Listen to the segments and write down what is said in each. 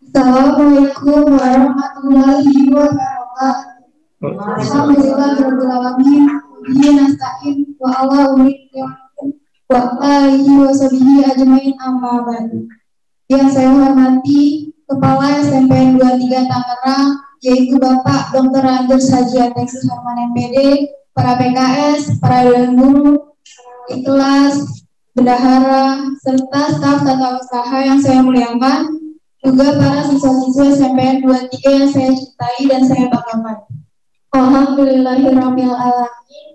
Assalamualaikum warahmatullahi wabarakatuh. Alhamdulillahirabbil alamin. Bihi nasta'in wa ala wa alihi wa sahbihi ajmain amma ba'du. Yang saya hormati Kepala SMPN 23 Tangerang, yaitu Bapak Dr. Andes Haji Ateksi Harman MPD, para PKS, para dewan guru, kelas, bendahara, serta staf tata usaha yang saya muliakan, juga para siswa-siswa SMPN 23 yang saya cintai dan saya banggakan. Alhamdulillahirabbil alamin.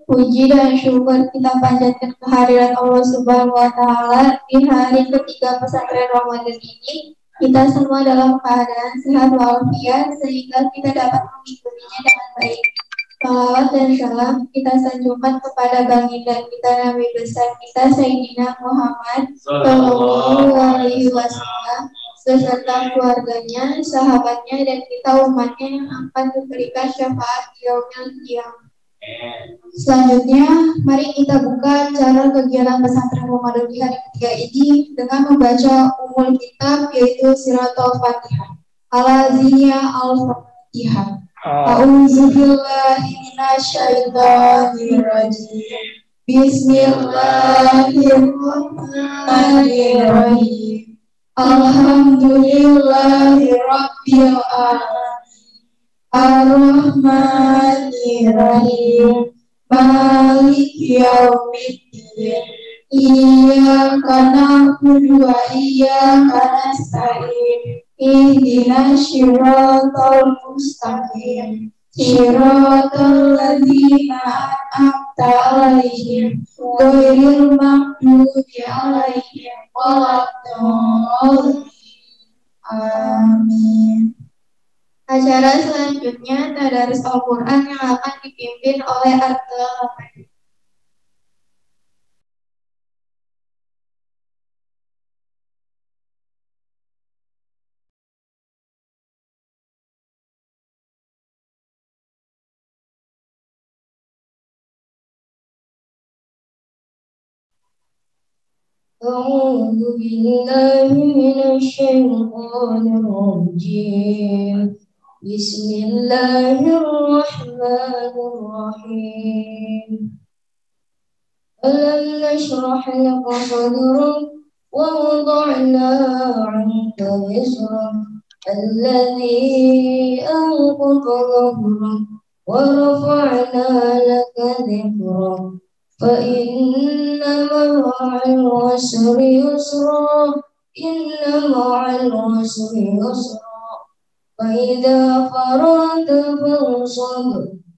Puji dan syukur kita panjatkan kehadiran Allah Subhanahu wa taala di hari ketiga pesantren Ramadan ini. Kita semua dalam keadaan sehat walafiat sehingga kita dapat mengikutinya dengan baik. Salawat dan salam kita sanjungkan kepada baginda kita Nabi besar kita Sayyidina Muhammad Sallallahu Alaihi Wasallam beserta keluarganya, sahabatnya, dan kita umatnya yang akan memberikan syafaat di yaumil qiyamah. Selanjutnya, mari kita buka cara kegiatan pesantren Ramadan di hari ketiga ini dengan membaca umul kitab yaitu Siratul Fatihah. Al-Aziyah Al-Fatihah. A'udzubillahi minasyaitonir rajim. Bismillahirrahmanirrahim. Alhamdulillahirabbil alamin. Ar-Rahmanir-Rahim. Maliki yaumiddin. Iyyaka na'budu wa iyyaka nasta'in. Ihdinas siratal mustaqim. Siratal ladzina an'amta 'alaihim ghairil maghdubi 'alaihim waladdallin. Amin. Acara selanjutnya tadarus Al-Quran yang akan dipimpin oleh Abdullah. A'udzu billahi minasyaitonir rajim. Bismillahirrahmanirrahim. Alam nashrah laka sadrak wa wada'na 'anka wizrak alladhi anqadha dhahrak wa rafa'na laka dhikrak. فإن مع العسر يسرا إن مع العسر يسرا فإذا فرغت فانصب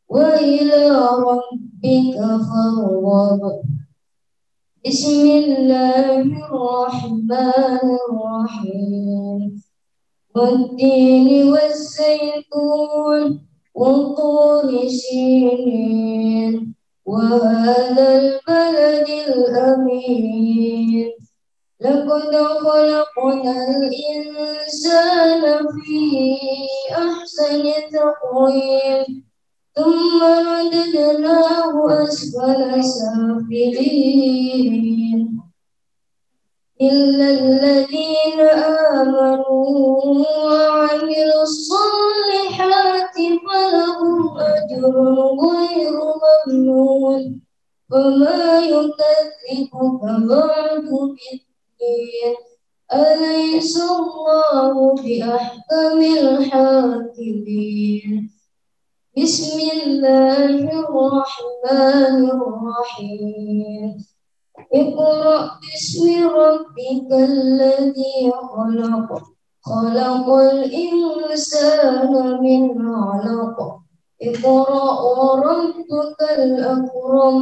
وإلى ربك فارغب. بسم الله الرحمن الرحيم. والتين والزيتون وطور سينين وهذا البلد الأمين. لقد خلقنا الإنسان في أحسن تقويم ثم رددناه أسفل سافلين إلا الذين آمنوا وعملوا الصالحات فلهم أجر غير ممنون. فما يكذبك بعد بالدين أليس الله بأحكم الحاكمين. بسم الله الرحمن الرحيم. اقرأ باسم ربك الذي خلق خلق الإنسان من علق. اقرأ وربك الأكرم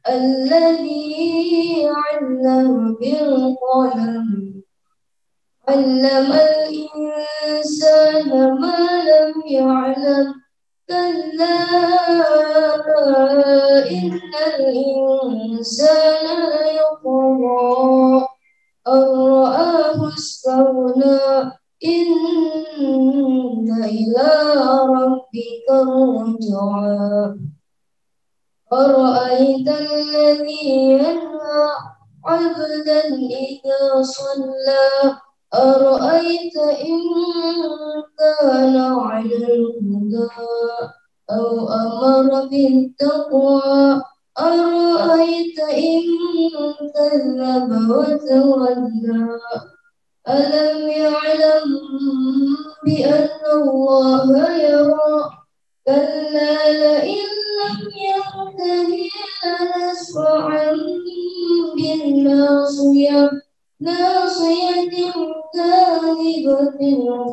الذي علم بالقلم علم الإنسان ما لم يعلم كلا إن الإنسان ليطغى أن رآه استغنى إن إلى ربك الرجعى. أرأيت الذي ينهى عبدا إذا صلى أرأيت إن كان على الهدى أو أمر بالتقوى أرأيت إن كذب وتولى ألم يعلم بأن الله يرى كلا لئن لم ينته لنسفعا بالناصية ناصية كاذبة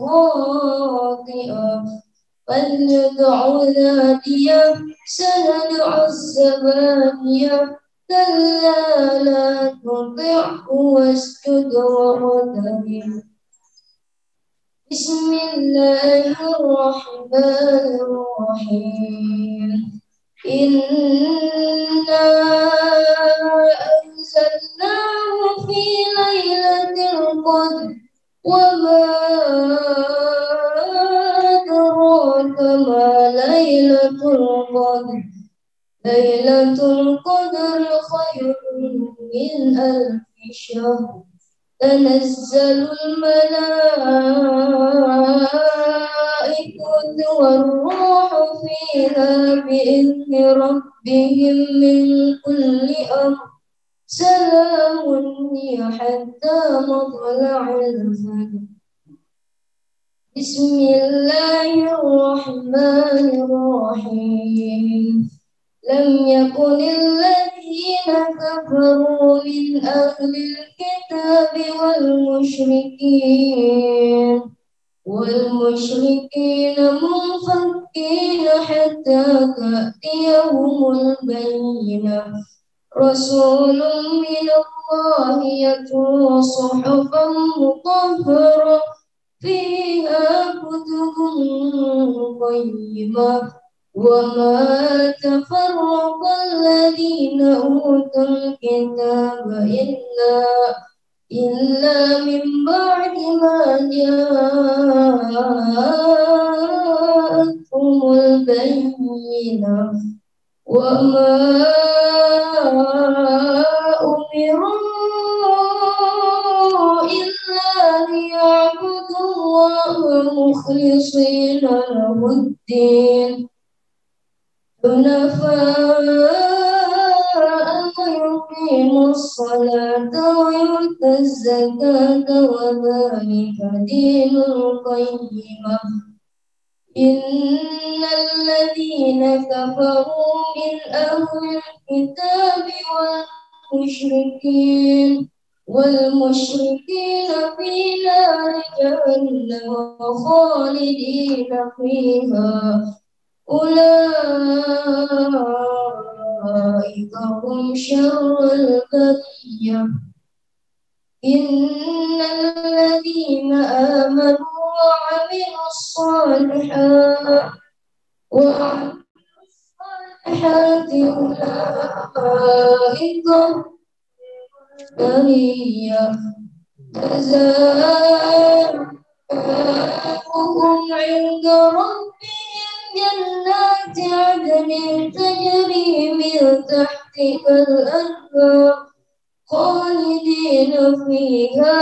خاطئة فليدع ناديه سندع الزبانية كلا لا تطعه واسجد واقترب بسم الله الرحمن الرحيم إنا أنزلناه في ليلة القدر وما أدراك ما ليلة القدر ليلة القدر خير من ألف شهر تنزل الملائكة والروح فيها بإذن ربهم من كل أمر سلام هي حتى مطلع الفجر بسم الله الرحمن الرحيم لم يكن الذين كفروا من أهل الكتاب والمشركين منفكين حتى تأتيهم البينة رسول من الله يتلو صحفا مطهرة فيها كتب قيمة وما تفرق الذين أوتوا الكتاب إلا من بعد ما جاءتهم البينة وما أمروا إلا ليعبدوا الله مخلصين له الدين حنفاء ويقيموا الصلاة ويؤتوا الزكاة وذلك دين القيمة إن الذين كفروا من أهل الكتاب والمشركين في نار جهنم خالدين فيها أولئك هم شر البرية إن الذين آمنوا وعملوا الصالحات أولئك هي جزاؤهم عند ربهم جنات عدن تجري من تحتها الأنهار خالدين فيها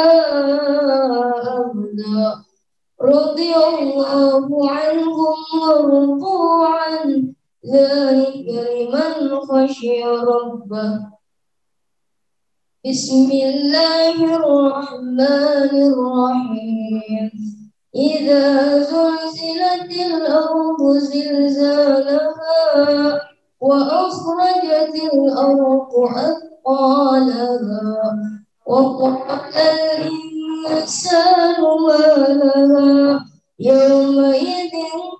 أبدا رضي الله عنهم ورضوا عنه ذلك لمن خشي ربه بسم الله الرحمن الرحيم إذا زلزلت الأرض زلزالها وأخرجت الأرض أثقالها وقال الإنسان ما لها يومئذ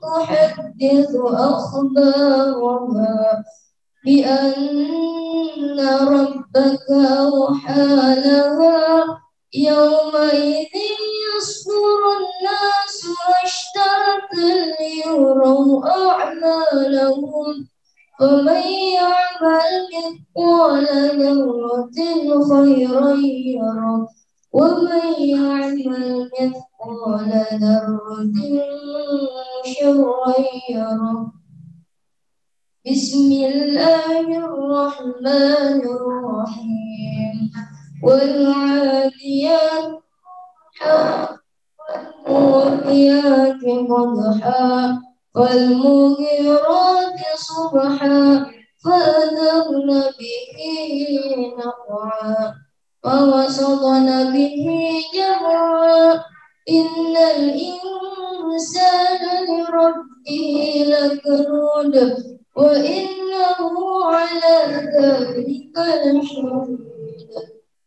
تحدث أخبارها بأن ربك أوحى لها يومئذ يصدر الناس أشتاتا ليروا أعمالهم فمن يعمل مثقال ذرة خيرا يره ومن يعمل مثقال ذرة شرا يره بسم الله الرحمن الرحيم والعاديات والموريات قدحا فالمغيرات صبحا فأثرن به نقعا فوسطن به جمعا إن الإنسان لربه لكنود وإنه على ذلك لشهيد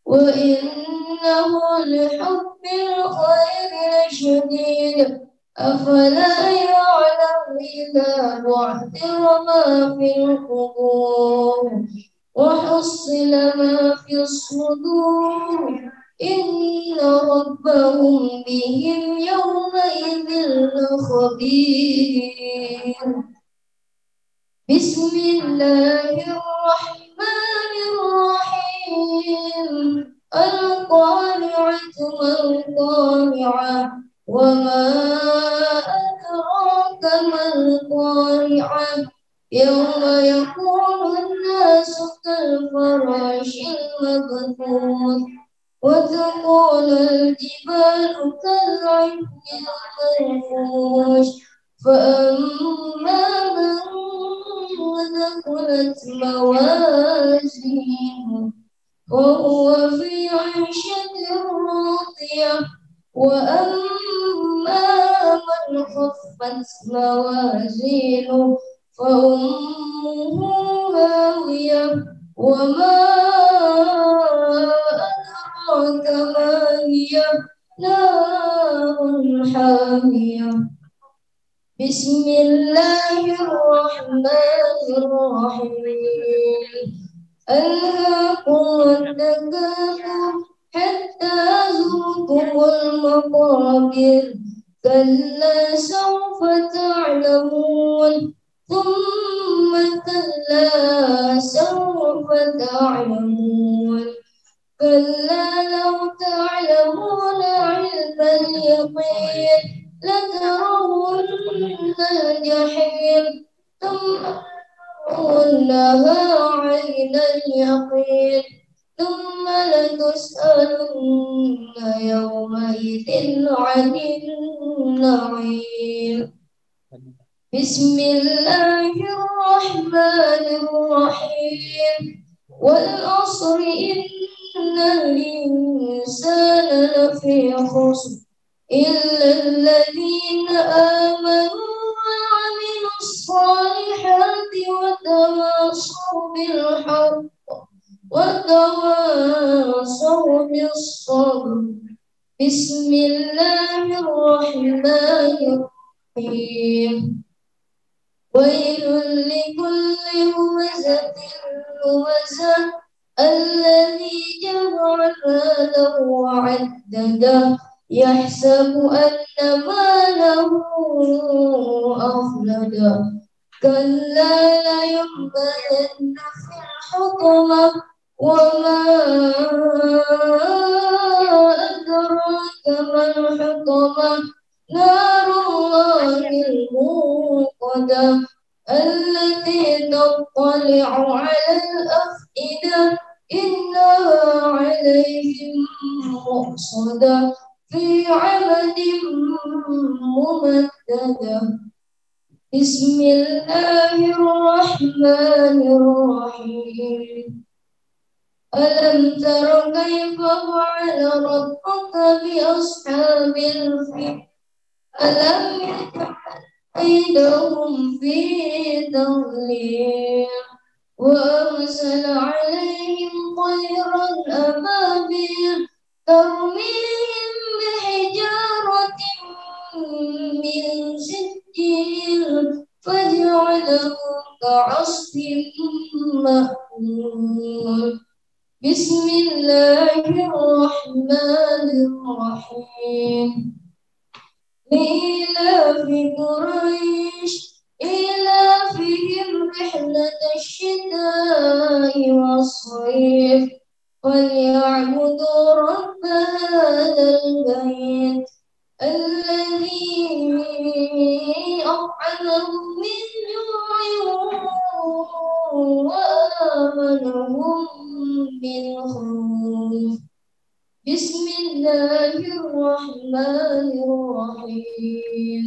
وإنه لحب الخير لشديد أفلا يعلم إذا بعثر ما في القبور وحصل ما في الصدور إن ربهم بهم يومئذ لخبير بسم الله الرحمن الرحيم القارعة ما القارعة وما أدراك ما القارعة يوم يكون الناس كالفراش المبثوث وتكون الجبال كالعهن المنفوش فأما من ثقلت موازينه وهو في عيشة راضية وأما من خفت موازينه فأمه هاوية وما أدراك ما هي نار حامية بسم الله الرحمن الرحيم ألهاكم التكاثر حتى زرتم المقابر كلا سوف تعلمون ثم كلا سوف تعلمون كلا لو تعلمون علم اليقين لترون الجحيم ثم لترونها عين اليقين ثم لتسألن يومئذ عن النعيم بسم الله الرحمن الرحيم والعصر إن الإنسان لفي خسر إلا الذين آمنوا وعملوا الصالحات وتواصوا بالحق وتواصوا بالصبر بسم الله الرحمن الرحيم ويل لكل همزة لمزة الذي جمع ماله وعدده يحسب أن ماله أخلده كلا لينبذن في الحطمة وما أدراك ما الحطمة نار الله الموقدة التي تطلع على الأفئدة إنها عليهم مؤصدة في عمد ممددة بسم الله الرحمن الرحيم ألم تر كيف فعل ربك بأصحاب الفيل ألم يجعل كيدهم في تضليل وأرسل عليهم طيرا أبابيل ترميهم بحجارة من سجيل فجعلهم كعصف مأكول بسم الله الرحمن الرحيم لإيلاف قريش إيلافهم رحلة الشتاء والصيف فليعبدوا رب هذا البيت الذي أطعمهم من جوع وآمنهم من خوف بسم الله الله الرحمن الرحيم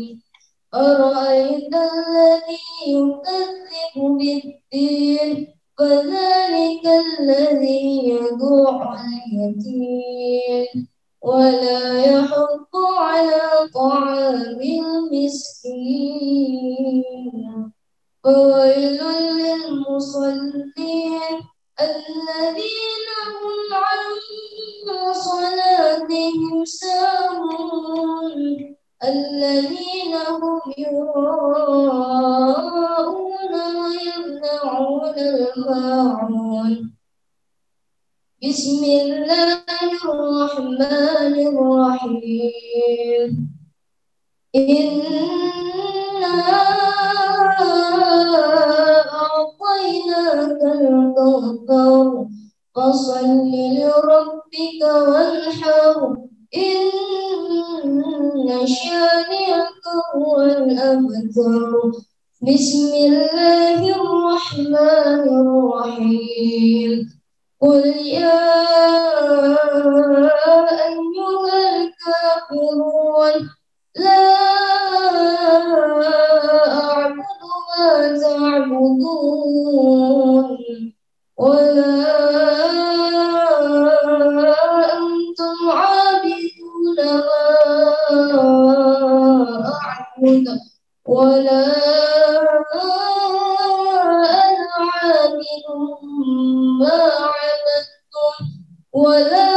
أرأيت الذي يكذب بالدين فذلك الذي يدع اليتيم ولا يحض على طعام المسكين فويل للمصلين الذين هم عن صلاتهم ساهون الذين هم يراءون ويمنعون الماعون بسم الله الرحمن الرحيم إنا أعطيناك الكوثر فصل لربك وانحر إن شانئك هو الأبتر بسم الله الرحمن الرحيم قل يا أيها الكافرون لا أعبد ما تعبدون ولا أنتم عابدون ما أعبد ولا أنا عابد ما عبدتم ولا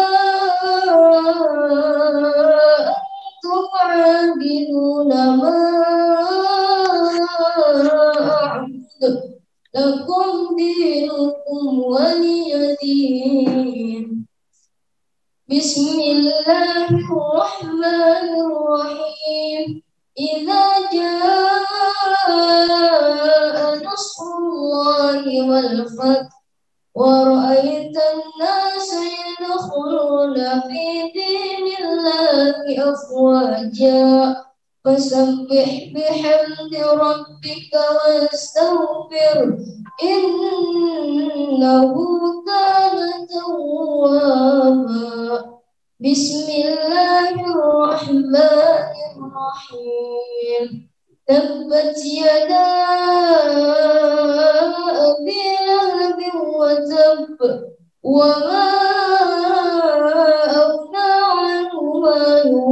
أنتم عابدون ما أعبد لكم دينكم ولي دين بسم الله الرحمن الرحيم إذا جاء نصر الله والفتح ورأيت الناس يدخلون في دين الله أفواجا فسبح بحمد ربك واستغفر إنه كان توابا بسم الله الرحمن الرحيم تبت يدا أبي لهب وتب وما أغنى عنه ماله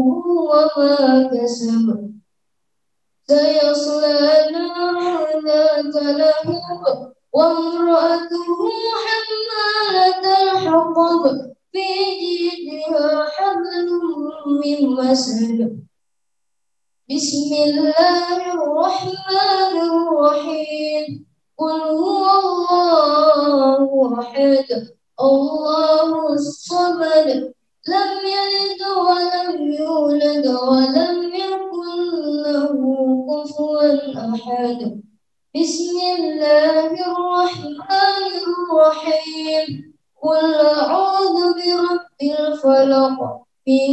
وما كسب سيصلى نارا ذات لهب وامرأته حمالة الحطب في جيدها حبل من مسد بسم الله الرحمن الرحيم قل هو الله أحد الله الصمد لم يلد ولم يولد ولم يكن له كفوا أحد بسم الله الرحمن الرحيم قل أعوذ برب الفلق من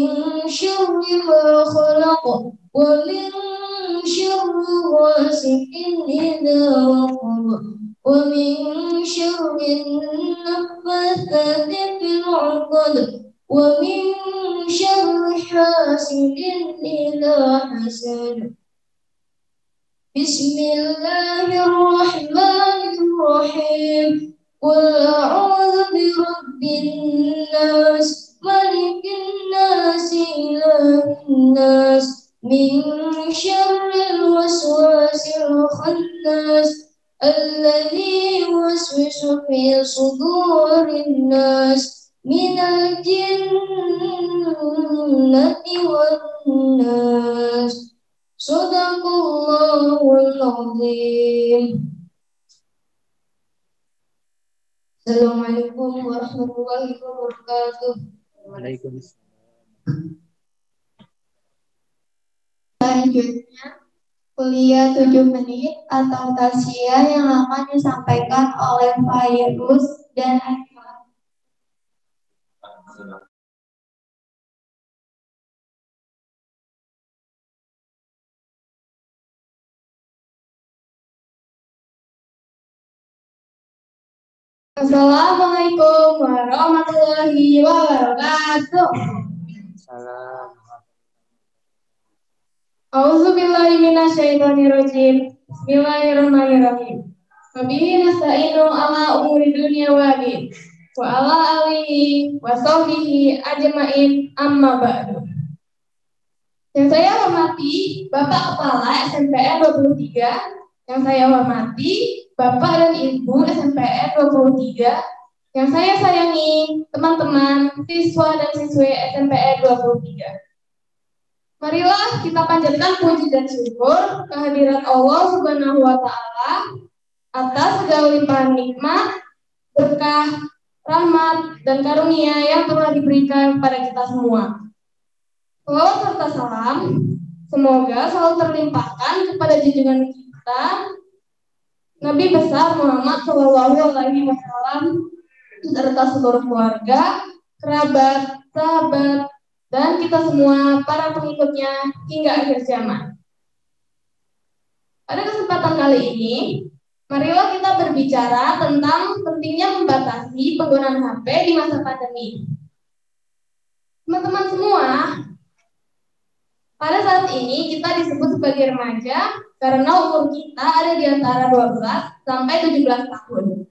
شر ما خلق ومن شر غاسق إذا وقب ومن شر النفاثات في العقد ومن شر حاسد إذا حسد بسم الله الرحمن الرحيم قل أعوذ برب الناس ملك الناس إله الناس من شر الوسواس الخناس الذي يوسوس في صدور الناس من الجنة والناس صدق الله العظيم. Assalamualaikum warahmatullahi wabarakatuh. Waalaikumsalam. Selanjutnya kuliah 7 menit atau tausiah yang akan disampaikan oleh Fairuz dan Akmal. Assalamualaikum warahmatullahi wabarakatuh. A'udzubillahi minasyaitonirrajim. Bismillahirrahmanirrahim. Wabihi nasta'inu ala umuri dunya wa din. Wa ala alihi wa sahbihi ajma'in amma ba'du. Yang saya hormati Bapak Kepala SMPN 23, yang saya hormati Bapak dan Ibu SMPN 23, yang saya sayangi teman-teman siswa dan siswi SMPN 23. Marilah kita panjatkan puji dan syukur kehadirat Allah Subhanahu wa Ta'ala atas segala limpahan nikmat, berkah, rahmat, dan karunia yang telah diberikan kepada kita semua. Salawat serta salam semoga selalu terlimpahkan kepada junjungan kita Nabi besar Muhammad SAW serta seluruh keluarga, kerabat, sahabat, dan kita semua para pengikutnya hingga akhir zaman. Pada kesempatan kali ini, marilah kita berbicara tentang pentingnya membatasi penggunaan HP di masa pandemi. Teman-teman semua, pada saat ini kita disebut sebagai remaja karena umur kita ada di antara 12 sampai 17 tahun.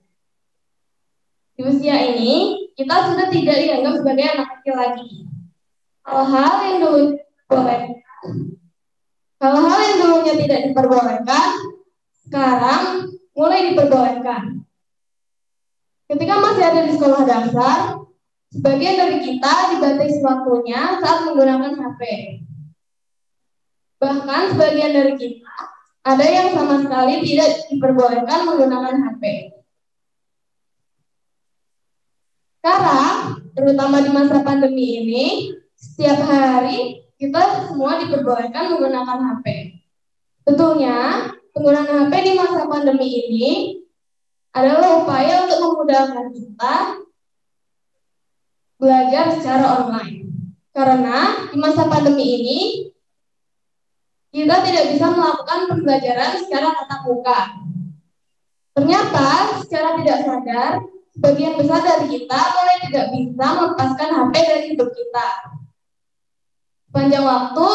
Di usia ini, kita sudah tidak dianggap sebagai anak kecil lagi. Hal-hal yang dulunya tidak diperbolehkan, sekarang mulai diperbolehkan. Ketika masih ada di sekolah dasar, sebagian dari kita dibatasi waktunya saat menggunakan HP. Bahkan sebagian dari kita ada yang sama sekali tidak diperbolehkan menggunakan HP. Sekarang, terutama di masa pandemi ini, setiap hari kita semua diperbolehkan menggunakan HP. Tentunya, penggunaan HP di masa pandemi ini adalah upaya untuk memudahkan kita belajar secara online. Karena di masa pandemi ini, kita tidak bisa melakukan pembelajaran secara tatap muka. Ternyata, secara tidak sadar, sebagian besar dari kita mulai tidak bisa melepaskan HP dari hidup kita. Sepanjang waktu,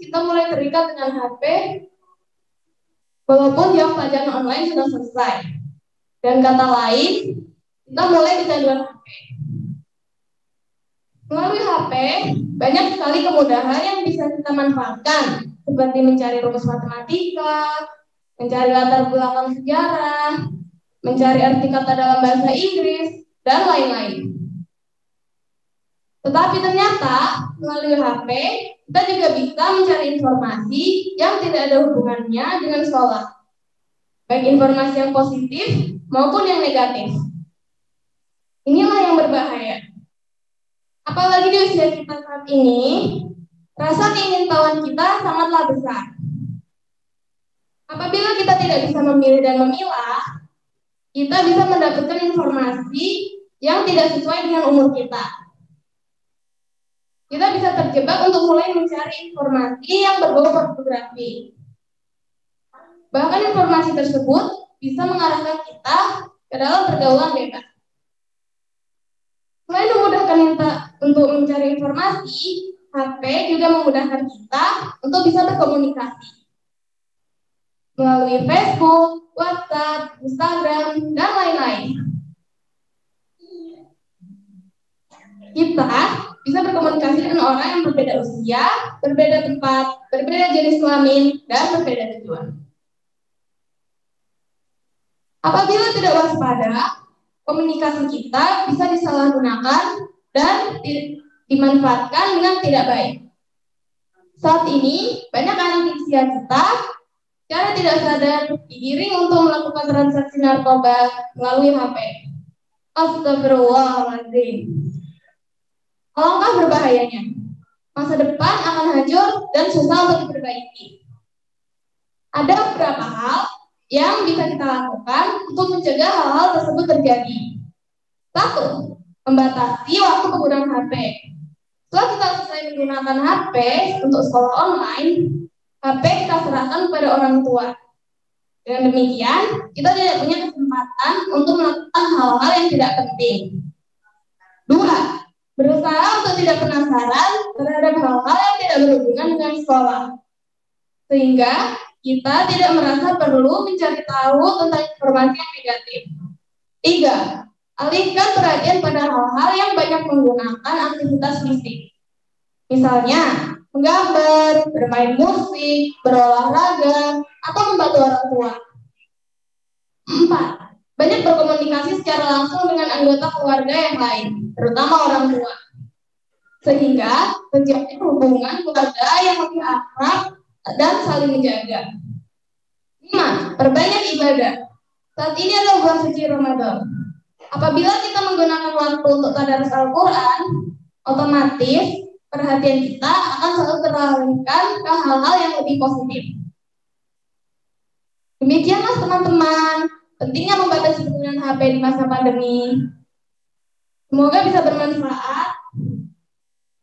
kita mulai terikat dengan HP, walaupun jam pelajaran online sudah selesai. Dan kata lain, kita mulai kecanduan HP. Melalui HP, banyak sekali kemudahan yang bisa kita manfaatkan, seperti mencari rumus matematika, mencari latar belakang sejarah, mencari arti kata dalam bahasa Inggris, dan lain-lain. Tetapi ternyata, melalui HP, kita juga bisa mencari informasi yang tidak ada hubungannya dengan sekolah. Baik informasi yang positif maupun yang negatif. Inilah yang berbahaya. Apalagi di usia kita saat ini, rasa keingintahuan kita sangatlah besar. Apabila kita tidak bisa memilih dan memilah, kita bisa mendapatkan informasi yang tidak sesuai dengan umur kita. Kita bisa terjebak untuk mulai mencari informasi yang berbau pornografi. Bahkan informasi tersebut bisa mengarahkan kita ke dalam pergaulan bebas. Selain memudahkan kita untuk mencari informasi, HP juga memudahkan kita untuk bisa berkomunikasi melalui Facebook, WhatsApp, Instagram, dan lain-lain. Kita bisa berkomunikasi dengan orang yang berbeda usia, berbeda tempat, berbeda jenis kelamin, dan berbeda tujuan. Apabila tidak waspada, komunikasi kita bisa disalahgunakan dan dimanfaatkan dengan tidak baik. Saat ini, banyak anak di usia kita secara tidak sadar digiring untuk melakukan transaksi narkoba melalui HP. Astagfirullahaladzim. Alangkah berbahayanya. Masa depan akan hancur dan susah untuk diperbaiki. Ada beberapa hal yang bisa kita lakukan untuk mencegah hal-hal tersebut terjadi. 1. Membatasi waktu penggunaan HP. Setelah kita selesai menggunakan HP untuk sekolah online, HP kita serahkan kepada orang tua. Dengan demikian, kita tidak punya kesempatan untuk melakukan hal-hal yang tidak penting. 2. Berusaha untuk tidak penasaran terhadap hal-hal yang tidak berhubungan dengan sekolah. Sehingga kita tidak merasa perlu mencari tahu tentang informasi yang negatif. 3. Alihkan perhatian pada hal-hal yang banyak menggunakan aktivitas fisik. Misalnya, menggambar, bermain musik, berolahraga, atau membantu orang tua. 4. Banyak berkomunikasi secara langsung dengan anggota keluarga yang lain, terutama orang tua. Sehingga terjadi hubungan keluarga yang lebih akrab dan saling menjaga. 5. Perbanyak ibadah. Saat ini adalah bulan suci Ramadan. Apabila kita menggunakan waktu untuk tadarus Al-Quran, otomatis perhatian kita akan selalu teralihkan ke hal-hal yang lebih positif. Demikianlah teman-teman, pentingnya membatasi penggunaan HP di masa pandemi. Semoga bisa bermanfaat.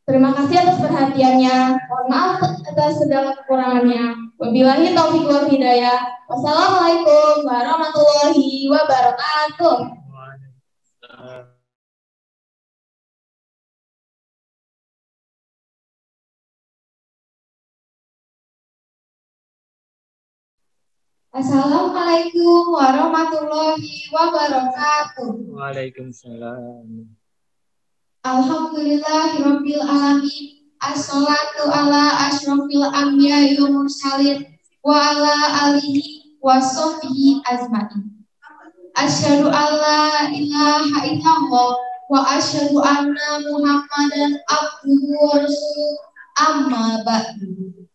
Terima kasih atas perhatiannya. Mohon maaf atas segala kekurangannya. Wabillahi taufiq wal hidayah. Wassalamualaikum warahmatullahi wabarakatuh. Assalamualaikum warahmatullahi wabarakatuh. Waalaikumsalam. Alhamdulillahirabbil alamin. Assalatu ala asyrofil anbiya'i wal mursalin wa ala alihi wa sahbihi ajmain. Asyhadu alla ilaha illallah wa asyhadu anna Muhammadan abduhu wa rasuluh, amma ba'du.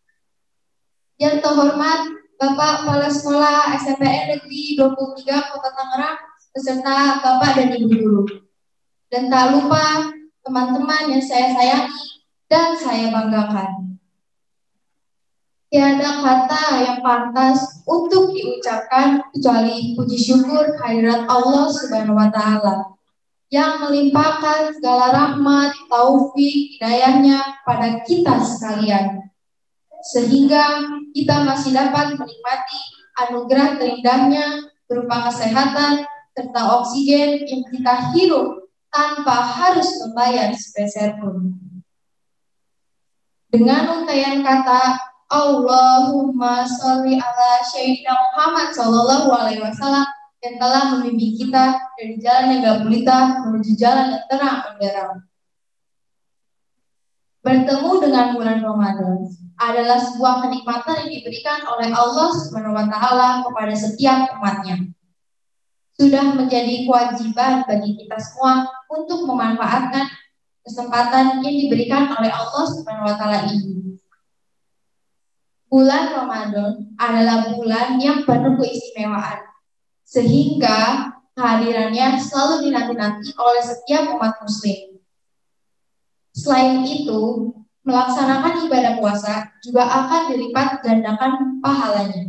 Yang terhormat Bapak Kepala Sekolah SMPN Negeri 23 Kota Tangerang beserta Bapak dan Ibu guru. Dan tak lupa teman-teman yang saya sayangi dan saya banggakan. Tiada kata yang pantas untuk diucapkan kecuali puji syukur kehadirat Allah Subhanahu wa Ta'ala yang melimpahkan segala rahmat, taufik, hidayahnya pada kita sekalian, sehingga kita masih dapat menikmati anugerah terindahnya berupa kesehatan serta oksigen yang kita hirup tanpa harus membayar sepeser pun. Dengan untaian kata Allahumma sholli ala Sayyidina Muhammad sallallahu alaihi wasallam yang telah membimbing kita dari jalan yang gak gulita menuju jalan yang terang benderang. Bertemu dengan bulan Ramadan adalah sebuah kenikmatan yang diberikan oleh Allah Subhanahu wa Ta'ala kepada setiap umatnya. Sudah menjadi kewajiban bagi kita semua untuk memanfaatkan kesempatan yang diberikan oleh Allah Subhanahu wa Ta'ala ini. Bulan Ramadan adalah bulan yang penuh keistimewaan, sehingga kehadirannya selalu dinanti-nanti oleh setiap umat muslim. Selain itu, melaksanakan ibadah puasa juga akan dilipat gandakan pahalanya.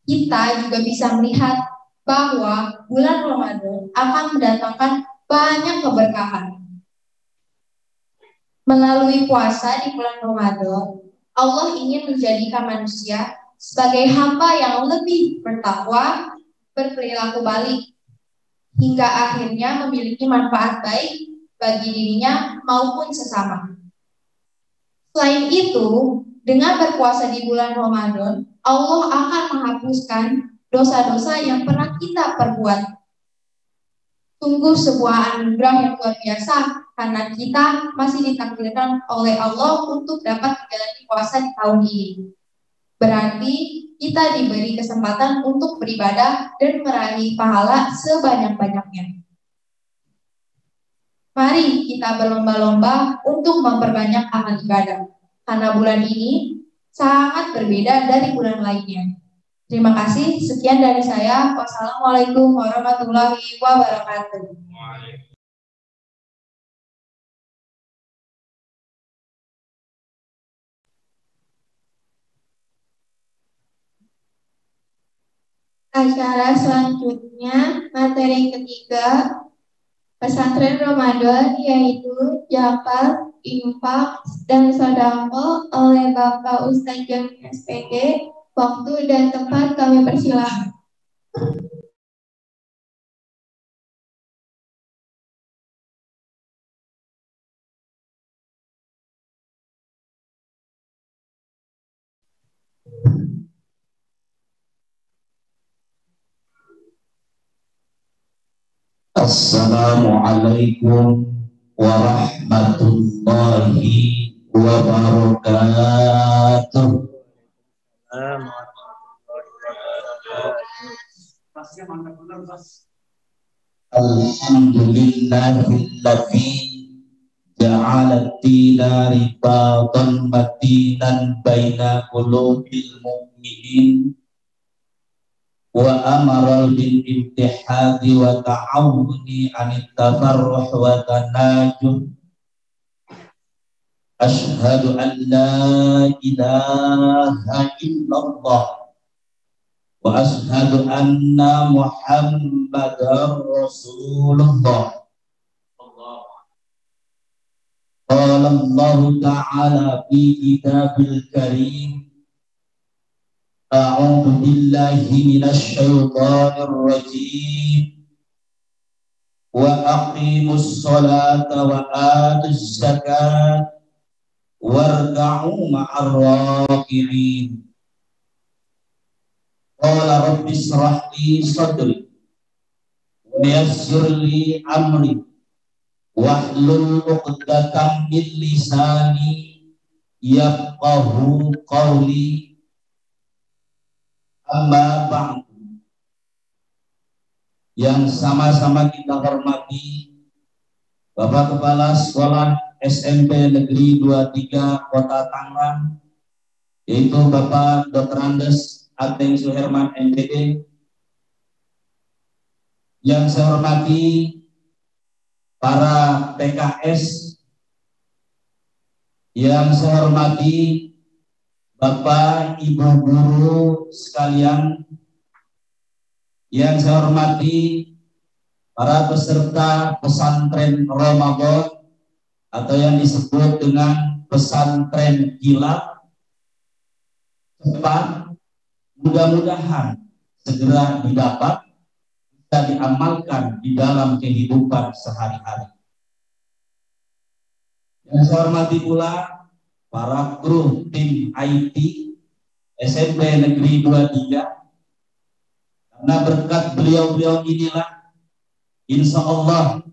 Kita juga bisa melihat bahwa bulan Ramadan akan mendatangkan banyak keberkahan. Melalui puasa di bulan Ramadan, Allah ingin menjadikan manusia sebagai hamba yang lebih bertakwa, berperilaku baik, hingga akhirnya memiliki manfaat baik bagi dirinya maupun sesama. Selain itu, dengan berpuasa di bulan Ramadan, Allah akan menghapuskan dosa-dosa yang pernah kita perbuat. Sungguh sebuah anugerah yang luar biasa karena kita masih ditakdirkan oleh Allah untuk dapat menjalani puasa di tahun ini. Berarti kita diberi kesempatan untuk beribadah dan meraih pahala sebanyak-banyaknya. Mari kita berlomba-lomba untuk memperbanyak amal ibadah, karena bulan ini sangat berbeda dari bulan lainnya. Terima kasih, sekian dari saya. Wassalamualaikum warahmatullahi wabarakatuh. Acara selanjutnya, materi ketiga, pesantren Ramadan, yaitu Jakar, Infak, dan Sodako oleh Bapak Ustadz Jami SPG. Waktu dan tempat kami persilahkan. Assalamualaikum warahmatullahi wabarakatuh. Alhamdulillahilladzi ja'ala ad-dina ribatan matinan baina qulubil mu'minin wa amara bil ittihadi wa ta'awuni anit tafarruh wa tanajuh. Asyhadu an la ilaha illallah wa asyhadu anna Muhammadar Rasulullah. Qala Allah ta'ala fi kitabil karim, a'udzu billahi minasy syaithanir rajim. Wa aqimus sholata wa atuz zakat warka'u ma'ar raki'in. Qala rabbi shrah li sadri wa yassir li amri wahlul 'uqdatam min lisani yafqahu qawli. Amma ba'du. Yang sama-sama kita hormati Bapak Kepala Sekolah SMP Negeri 23 Kota Tangerang, yaitu Bapak Dr. Andes Ateng Suherman MPD. Yang saya hormati para PKS, yang saya hormati Bapak Ibu guru sekalian, yang saya hormati para peserta pesantren Ramadan atau yang disebut dengan pesantren kilat, cepat, mudah-mudahan segera didapat, bisa diamalkan di dalam kehidupan sehari-hari. Yang saya hormati pula para kru tim IT SMP Negeri 23, karena berkat beliau-beliau inilah insya Allah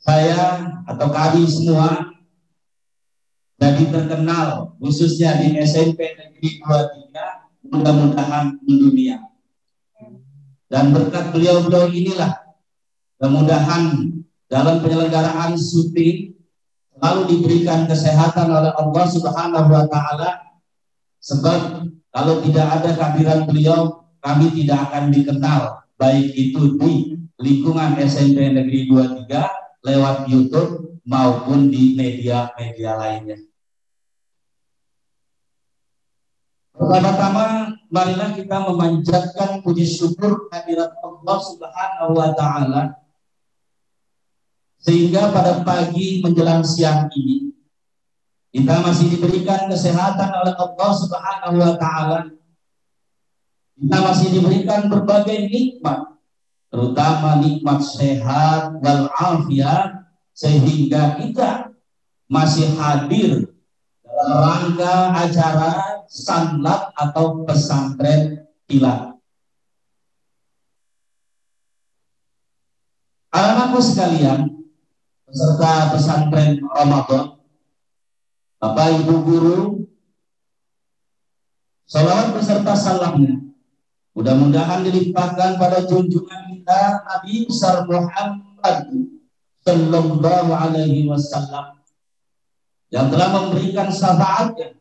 saya atau kami semua jadi terkenal, khususnya di SMP Negeri 23, mudah-mudahan mendunia. Dan berkat beliau-beliau inilah mudah-mudahan dalam penyelenggaraan syuting selalu diberikan kesehatan oleh Allah Subhanahu wa Ta'ala, sebab kalau tidak ada kehadiran beliau, kami tidak akan dikenal, baik itu di lingkungan SMP Negeri 23 lewat YouTube maupun di media-media lainnya. Pertama-tama, marilah kita memanjatkan puji syukur kehadirat Allah Subhanahu wa Ta'ala, sehingga pada pagi menjelang siang ini kita masih diberikan kesehatan oleh Allah Subhanahu wa Ta'ala. Kita masih diberikan berbagai nikmat, terutama nikmat sehat wal afiat, sehingga kita masih hadir dalam rangka acara sanlat atau pesantren kilat. Anak-anakku sekalian, peserta pesantren Ramadan, Bapak Ibu guru, salawat beserta salamnya mudah-mudahan dilimpahkan pada junjungan kita Nabi besar Muhammad Sallallahu Alaihi Wasallam yang telah memberikan syafaatnya,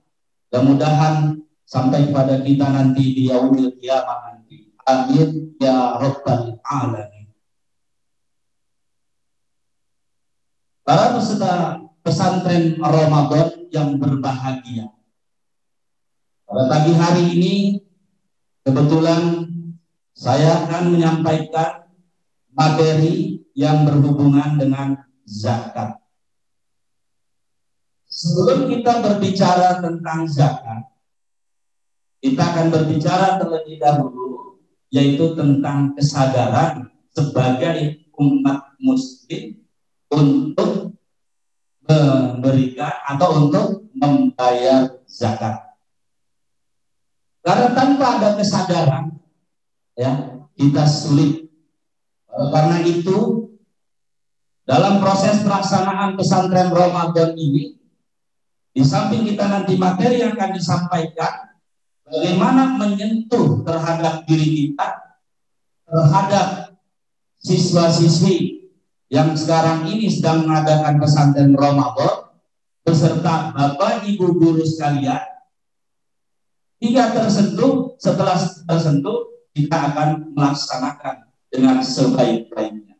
mudah-mudahan sampai pada kita nanti di yaumil qiyamah nanti. Amin ya rabbal alamin. Para peserta pesantren Ramadan yang berbahagia, pada pagi hari ini kebetulan saya akan menyampaikan materi yang berhubungan dengan zakat. Sebelum kita berbicara tentang zakat, kita akan berbicara terlebih dahulu, yaitu tentang kesadaran sebagai umat muslim untuk memberikan atau untuk membayar zakat. Karena tanpa ada kesadaran, ya, kita sulit Karena itu, dalam proses pelaksanaan pesantren Ramadan ini, di samping kita nanti materi yang akan disampaikan, bagaimana menyentuh terhadap diri kita, terhadap siswa-siswi yang sekarang ini sedang mengadakan pesantren Ramadan, beserta Bapak Ibu guru sekalian, hingga tersentuh, setelah tersentuh, kita akan melaksanakan dengan sebaik-baiknya.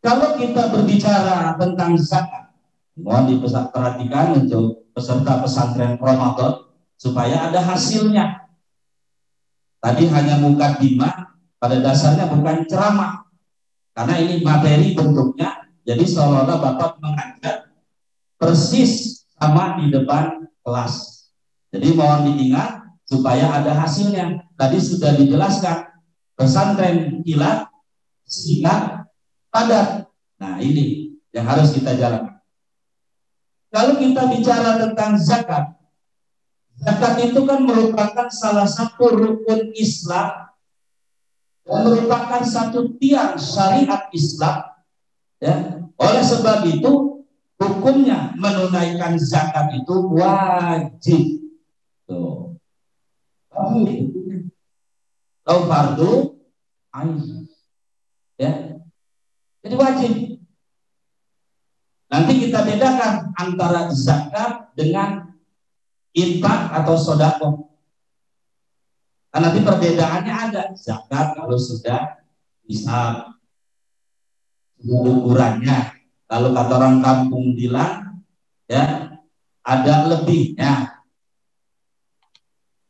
Kalau kita berbicara tentang zakat, mohon diperhatikan untuk peserta pesantren Ramadan supaya ada hasilnya. Tadi hanya mukadimah, pada dasarnya bukan ceramah, karena ini materi bentuknya, jadi seolah-olah Bapak mengajar persis sama di depan kelas. Jadi mohon diingat supaya ada hasilnya. Tadi sudah dijelaskan pesantren kilat, singkat, padat. Nah ini yang harus kita jalankan. Kalau kita bicara tentang zakat, zakat itu kan merupakan salah satu rukun Islam dan merupakan satu tiang syariat Islam. Ya. Oleh sebab itu, hukumnya menunaikan zakat itu wajib. Tuh. Tahu fardu ain. Ya. Jadi wajib. Nanti kita bedakan antara zakat dengan infak atau sedekah. Karena nanti perbedaannya ada. Zakat kalau sudah nisab, ukurannya. Kalau kata orang kampung bilang, ya ada lebihnya.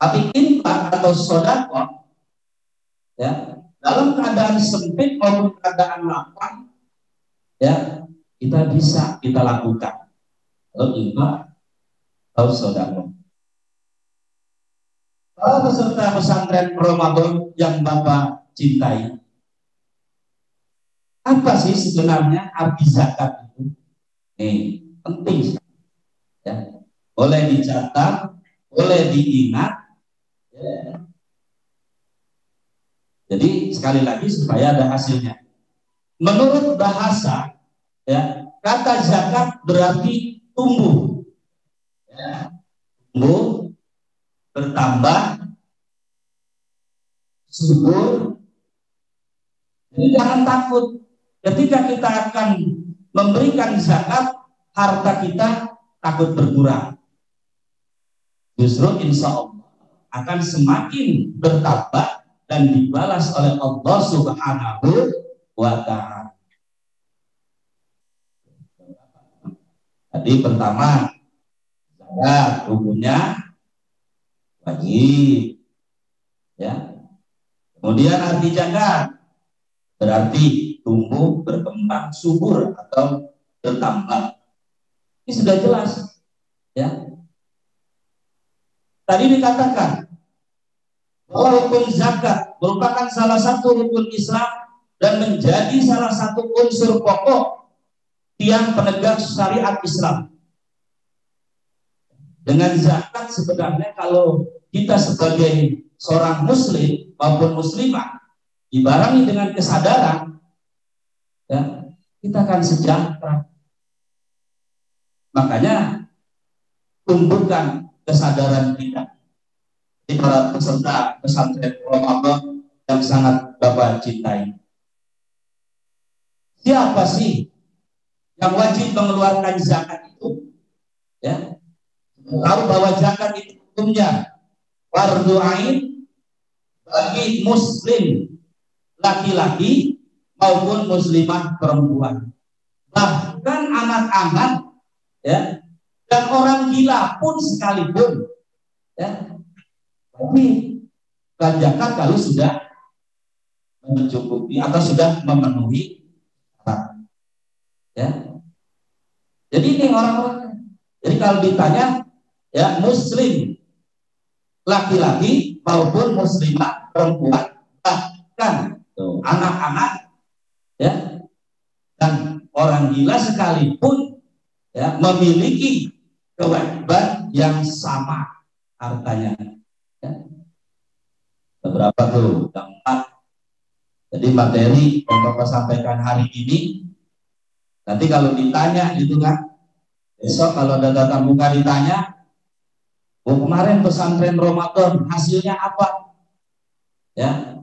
Tapi infak atau sedekah, ya dalam keadaan sempit maupun keadaan lapang, ya kita bisa kita lakukan. Kalau infak atau sedekah. Kalau peserta pesantren Ramadan yang Bapak cintai, apa sih sebenarnya arti zakat itu? Penting. Ya. Boleh dicatat, boleh diingat. Ya. Jadi sekali lagi supaya ada hasilnya. Menurut bahasa, ya, kata zakat berarti tumbuh. Ya. Tumbuh, bertambah, subur. Jadi jangan takut ketika kita akan memberikan zakat, harta kita takut berkurang. Justru insya Allah akan semakin bertambah dan dibalas oleh Allah Subhanahu wa Ta'ala. Tadi pertama, zakat hukumnya wajib, ya. Kemudian arti zakat berarti tumbuh, berkembang, subur atau bertambah. Ini sudah jelas, ya. Tadi dikatakan bahwa rukun zakat merupakan salah satu rukun Islam dan menjadi salah satu unsur pokok tiang penegak syariat Islam. Dengan zakat sebenarnya kalau kita sebagai seorang muslim maupun muslimah dibarengi dengan kesadaran, ya, kita akan sejahtera. Makanya tumbuhkan kesadaran kita. Di para peserta pesantren Ramadan yang sangat Bapak cintai. Siapa sih yang wajib mengeluarkan zakat itu? Ya. Tahu bahwa zakat itu hukumnya fardu ain bagi muslim laki-laki maupun muslimah perempuan. Bahkan anak-anak, ya, dan orang gila pun sekalipun, ya. Tapi zakat kalau sudah mencukupi atau sudah memenuhi syarat, ya. Jadi ini orang-orang. Jadi kalau ditanya, ya, muslim laki-laki maupun muslimah perempuan, bahkan anak-anak, ya, dan orang gila sekalipun, ya, memiliki kewajiban yang sama hartanya. Ya. Beberapa tuh, keempat. Jadi materi yang Bapak sampaikan hari ini, nanti kalau ditanya gitu kan, besok kalau ada tatap muka ditanya, kemarin pesantren Ramadan hasilnya apa? Ya,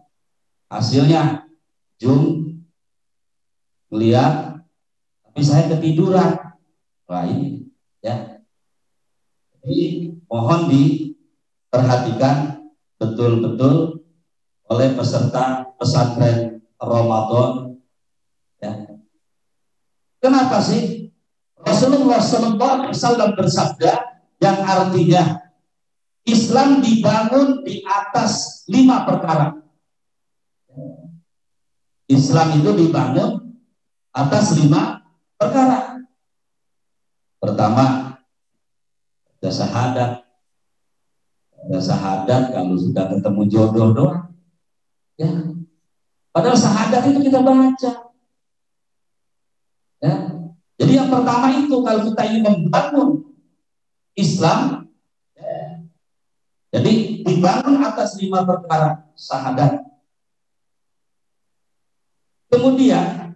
hasilnya Jum melihat, tapi saya ketiduran. Wah ini, ya. Jadi mohon diperhatikan betul-betul oleh peserta pesantren Ramadan. Ya. Kenapa sih Rasulullah SAW bersabda yang artinya Islam dibangun di atas 5 perkara. Islam itu dibangun atas 5 perkara. Pertama, ada syahadat. Ada syahadat kalau sudah ketemu jodoh doang. Ya. Padahal syahadat itu kita baca. Ya. Jadi yang pertama itu kalau kita ingin membangun Islam, ya, jadi dibangun atas 5 perkara syahadat. Kemudian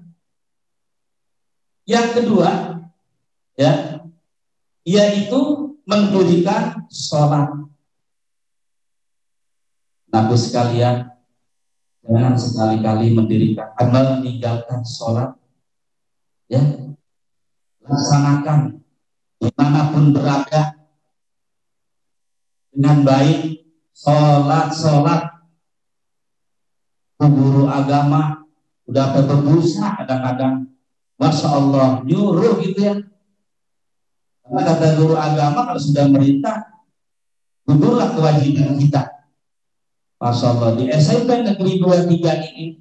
yang kedua, ya, yaitu mendirikan sholat. Nabi sekalian, jangan sekali-kali meninggalkan sholat. Ya, laksanakan dimanapun berada dengan baik. Sholat guru agama udah berbusa kadang-kadang, masya Allah nyuruh gitu ya. Karena kata guru agama kalau sudah merintah, gugurlah kewajiban kita. Masya Allah, di SMP Negeri 23 ini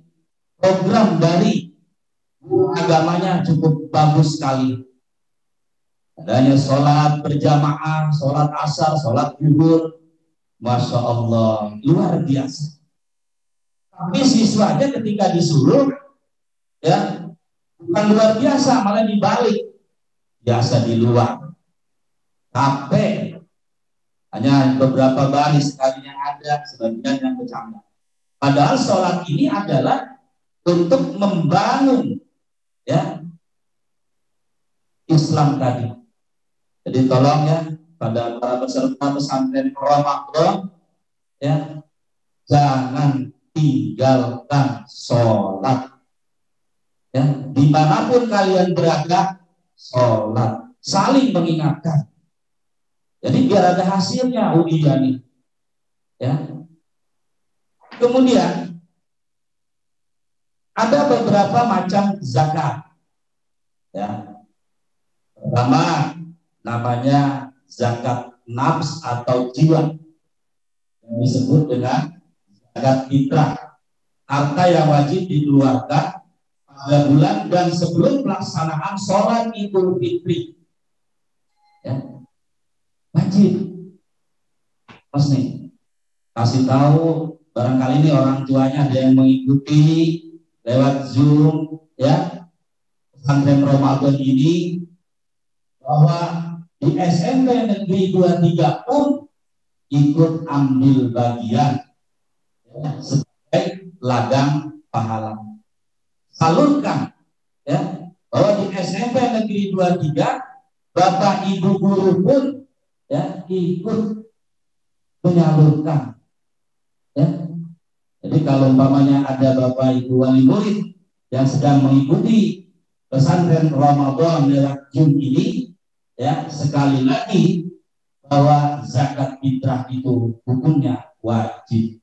program dari guru agamanya cukup bagus sekali. Adanya sholat berjamaah, sholat asar, sholat zuhur, masya Allah luar biasa. Tapi siswanya ketika disuruh, ya bukan luar biasa, malah dibalik, biasa di luar, capek. Hanya beberapa baris sekalinya ada, sebagian yang bercanda. Padahal sholat ini adalah untuk membangun, ya, Islam tadi. Jadi tolong ya pada para peserta pesantren Ramadan, ya, jangan tinggalkan sholat. Ya, dimanapun kalian berada, sholat, saling mengingatkan. Jadi biar ada hasilnya, iya nih. Ya. Kemudian ada beberapa macam zakat. Ya. Pertama namanya zakat nafs atau jiwa, yang disebut dengan zakat fitrah, harta yang wajib dikeluarkan pada bulan dan sebelum pelaksanaan sholat Idul Fitri. Ya. Wajib. Mas nih, kasih tahu barangkali ini orang tuanya ada yang mengikuti lewat Zoom, ya, pesantren Ramadan ini, bahwa di SMP Negeri 23 pun ikut ambil bagian, ya, sebagai ladang pahala. Salurkan, ya, bahwa di SMP Negeri 23 Bapak Ibu guru pun, ya, ikut menyalurkan. Ya. Jadi kalau umpamanya ada Bapak Ibu wali murid yang sedang mengikuti pesantren Ramadan lewat Zoom ini, ya, sekali lagi bahwa zakat fitrah itu hukumnya wajib.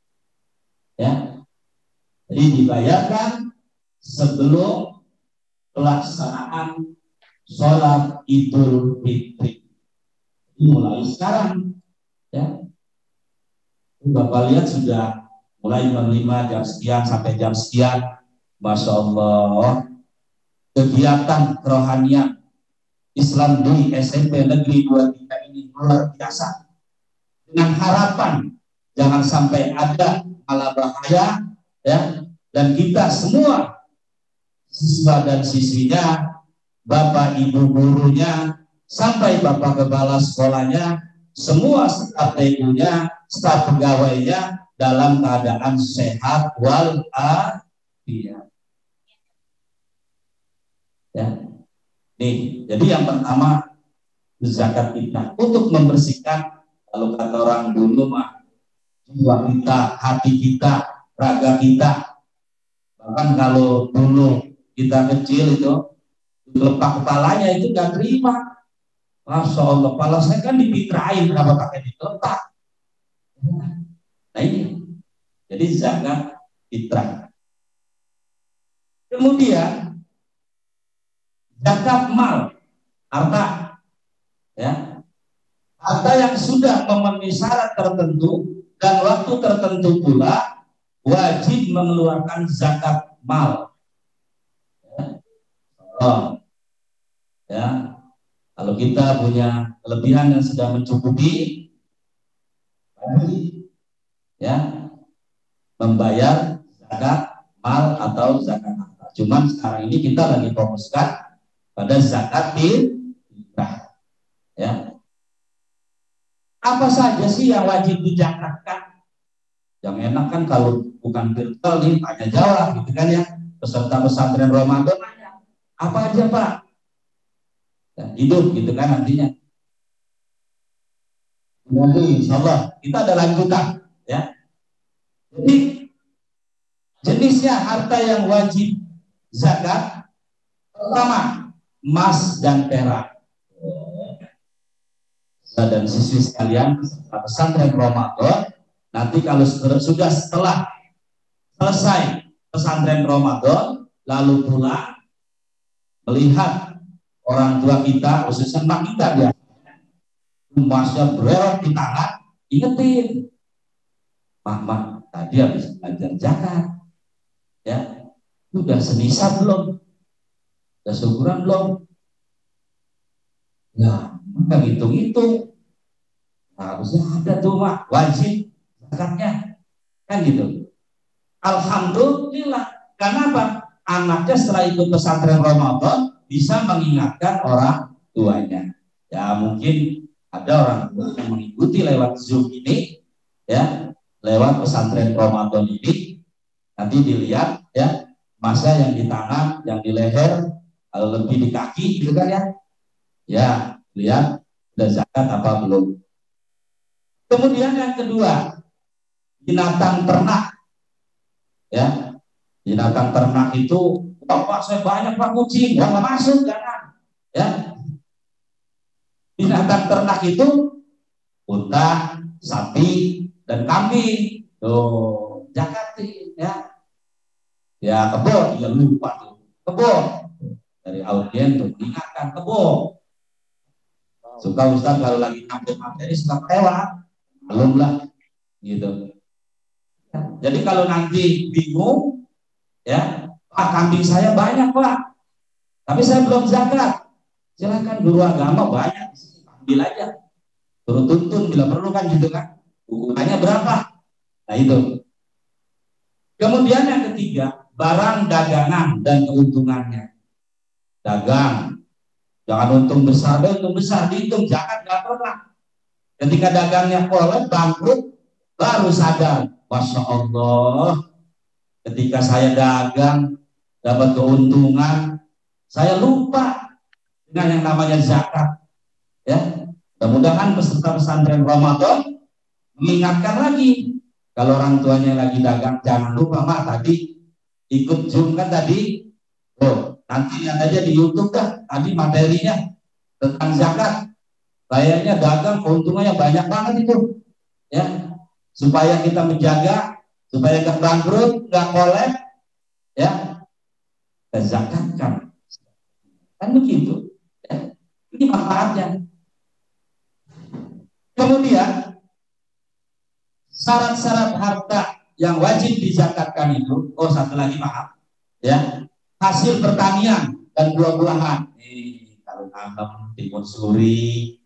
Ya. Jadi dibayarkan sebelum pelaksanaan sholat Idul Fitri. Mulai sekarang, ya, Bapak lihat sudah mulai menerima jam sekian sampai jam sekian, masya Allah, kegiatan kerohanian Islam di SMP Negeri 23 ini luar biasa. Dengan harapan jangan sampai ada malah bahaya, ya, dan kita semua siswa dan siswinya, Bapak Ibu gurunya, sampai Bapak Kepala sekolahnya, semua staf TU-nya, staf pegawainya, dalam keadaan sehat wal afiat. Ya. Nih, jadi yang pertama zakat fitrah untuk membersihkan, kalau kata orang dulu mah, jiwa kita, hati kita, raga kita. Bahkan kalau dulu kita kecil itu lepak kepalanya itu gak terima. Masya Allah, kepala saya kan dipitrain, kenapa pakai dilepak? Nah ini, jadi zakat fitrah. Kemudian zakat mal, harta, ya, harta yang sudah memenuhi syarat tertentu dan waktu tertentu pula wajib mengeluarkan zakat mal. Oh, ya, kalau kita punya kelebihan yang sudah mencukupi, ya, membayar zakat mal atau zakat harta. Cuman sekarang ini kita lagi fokuskan pada zakat fitrah. Ya. Apa saja sih yang wajib dizakatkan? Yang enak kan kalau bukan virtual nih, tanya jawab gitu kan ya. Peserta pesantren Ramadan nanya, apa aja Pak? Ya, hidup gitu kan nantinya. Nanti insya Allah kita ada lanjutan ya. Jadi jenisnya harta yang wajib zakat, pertama emas dan perak. Dan siswi sekalian pesantren Ramadan, nanti kalau sudah setelah selesai pesantren Ramadan, lalu pulang melihat orang tua kita, khususnya mak kita ya, emasnya bererot di tangan, ingetin, Mama tadi habis belajar zakat, ya, udah senisa belum, udah syukuran belum, ya, maka hitung-hitung, harusnya ada tuh mak, wajib zakatnya, kan gitu. Alhamdulillah, karena apa? Anaknya setelah ikut pesantren Ramadan bisa mengingatkan orang tuanya. Ya mungkin ada orang tua yang mengikuti lewat Zoom ini, ya, lewat pesantren Ramadan ini, nanti dilihat ya masa yang di tangan, yang di leher, kalau lebih di kaki, gitu kan ya. Ya, lihat udah zakat apa belum. Kemudian yang kedua, binatang ternak. Ya, binatang ternak itu, Pak saya banyak Pak kucing, ya nggak masuk, jangan. Ya, binatang ternak itu unta, sapi, dan kambing. Tuh, zakatin ya. Ya kebo, ya lupa tuh. Kebo dari audien tuh ingatkan kebo. Suka Ustaz kalau lagi nyambut materi suka lewat, belum lah, gitu. Jadi kalau nanti bingung, ya, Pak kambing saya banyak Pak, tapi saya belum zakat. Silakan guru agama banyak, ambil aja, turun tuntun bila perlu kan gitu kan. Ukurannya berapa? Nah itu. Kemudian yang ketiga, barang dagangan dan keuntungannya. Dagang, jangan untung besar, untung besar dihitung, zakat nggak pernah. Ketika dagangnya kolot, bangkrut, baru sadar, Masya Allah, ketika saya dagang dapat keuntungan, saya lupa dengan yang namanya zakat. Ya, mudah-mudahan peserta pesantren Ramadan mengingatkan lagi. Kalau orang tuanya lagi dagang, jangan lupa Mak tadi ikut Zoom kan tadi. Oh, nanti lihat aja di YouTube dah tadi materinya tentang zakat. Kayaknya dagang keuntungannya banyak banget itu. Ya, supaya kita menjaga, supaya nggak bangkrut, nggak kolab, ya, kita zakatkan. Kan begitu. Ya. Ini manfaatnya. Kemudian syarat-syarat harta yang wajib dizakatkan itu, oh satu lagi maaf, ya, hasil pertanian dan buah-buahan. Kalau tanam timun suri,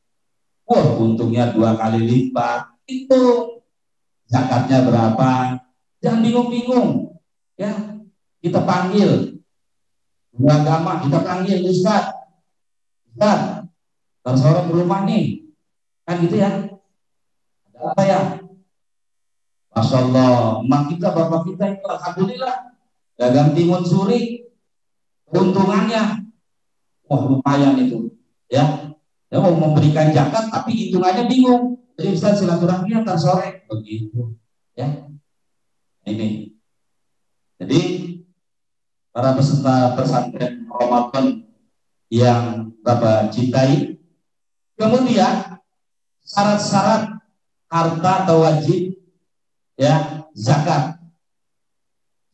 wah untungnya 2 kali lipat, itu zakatnya berapa? Jangan bingung-bingung, ya, kita panggil guru agama, kita panggil Ustaz, kalau seorang di rumah nih, kan gitu ya, ada apa ya? Masya Allah, emak kita, bapak kita itu alhamdulillah dagang timun suri, keuntungannya wah lumayan itu, ya. Ya mau memberikan zakat tapi hitungannya bingung. Jadi Ustaz silaturahmi antar sore begitu, ya. Ini. Jadi para peserta pesantren Ramadan yang Bapak cintai, kemudian syarat-syarat harta atau wajib, ya, zakat.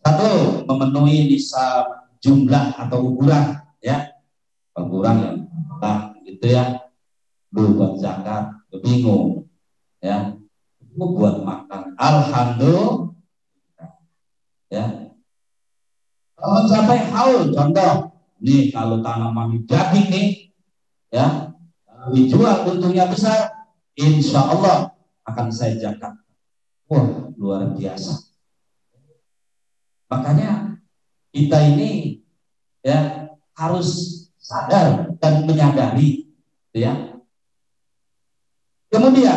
Satu, memenuhi nisab jumlah atau ukuran, ya. Ukuran yang gitu ya. Lu buat zakat, bingung, ya. Lu buat makan, alhamdulillah, ya. Kalau mencapai haul, contoh, nih kalau tanaman daging nih, ya, kalau dijual untungnya besar, insya Allah akan saya zakat. Wah, luar biasa. Makanya kita ini, ya, harus sadar dan menyadari, ya. Kemudian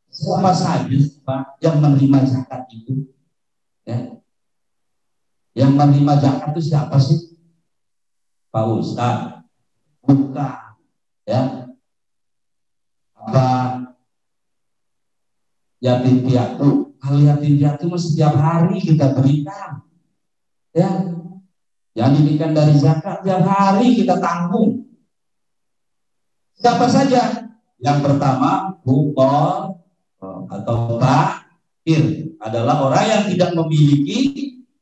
siapa saja Pak yang menerima zakat itu, ya? Yang menerima zakat itu siapa sih? Pak Ustaz? Bukan, ya. Apa yatim piatu? Kalau yatim piatu setiap hari kita berikan, ya. Yang diberikan dari zakat tiap hari kita tanggung. Siapa saja? Yang pertama, fuqara atau fakir adalah orang yang tidak memiliki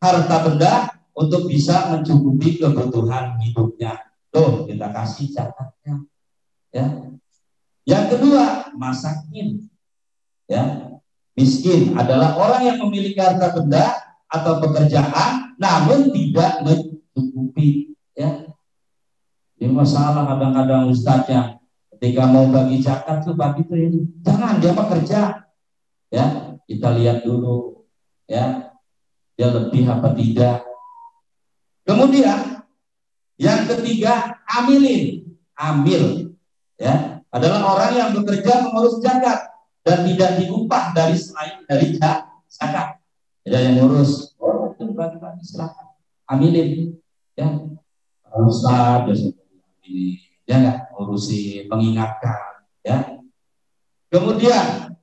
harta benda untuk bisa mencukupi kebutuhan hidupnya. Tuh, kita kasih zakatnya. Ya. Yang kedua, masakin. Ya. Miskin adalah orang yang memiliki harta benda atau pekerjaan namun tidak mencukupi. Ya. Ini masalah kadang-kadang ustaznya ketika mau bagi zakat tuh bagi tuh ini. Jangan, dia bekerja. Ya, kita lihat dulu, ya. Dia lebih apa tidak. Kemudian yang ketiga, amil, ya, adalah orang yang bekerja mengurus zakat dan tidak diupah dari selain dari zakat. Ada yang ngurus, itu bagi-bagi silakan. Amilin, ya. Ustaz, ini dia nggak ngurusi, mengingatkan, ya. Kemudian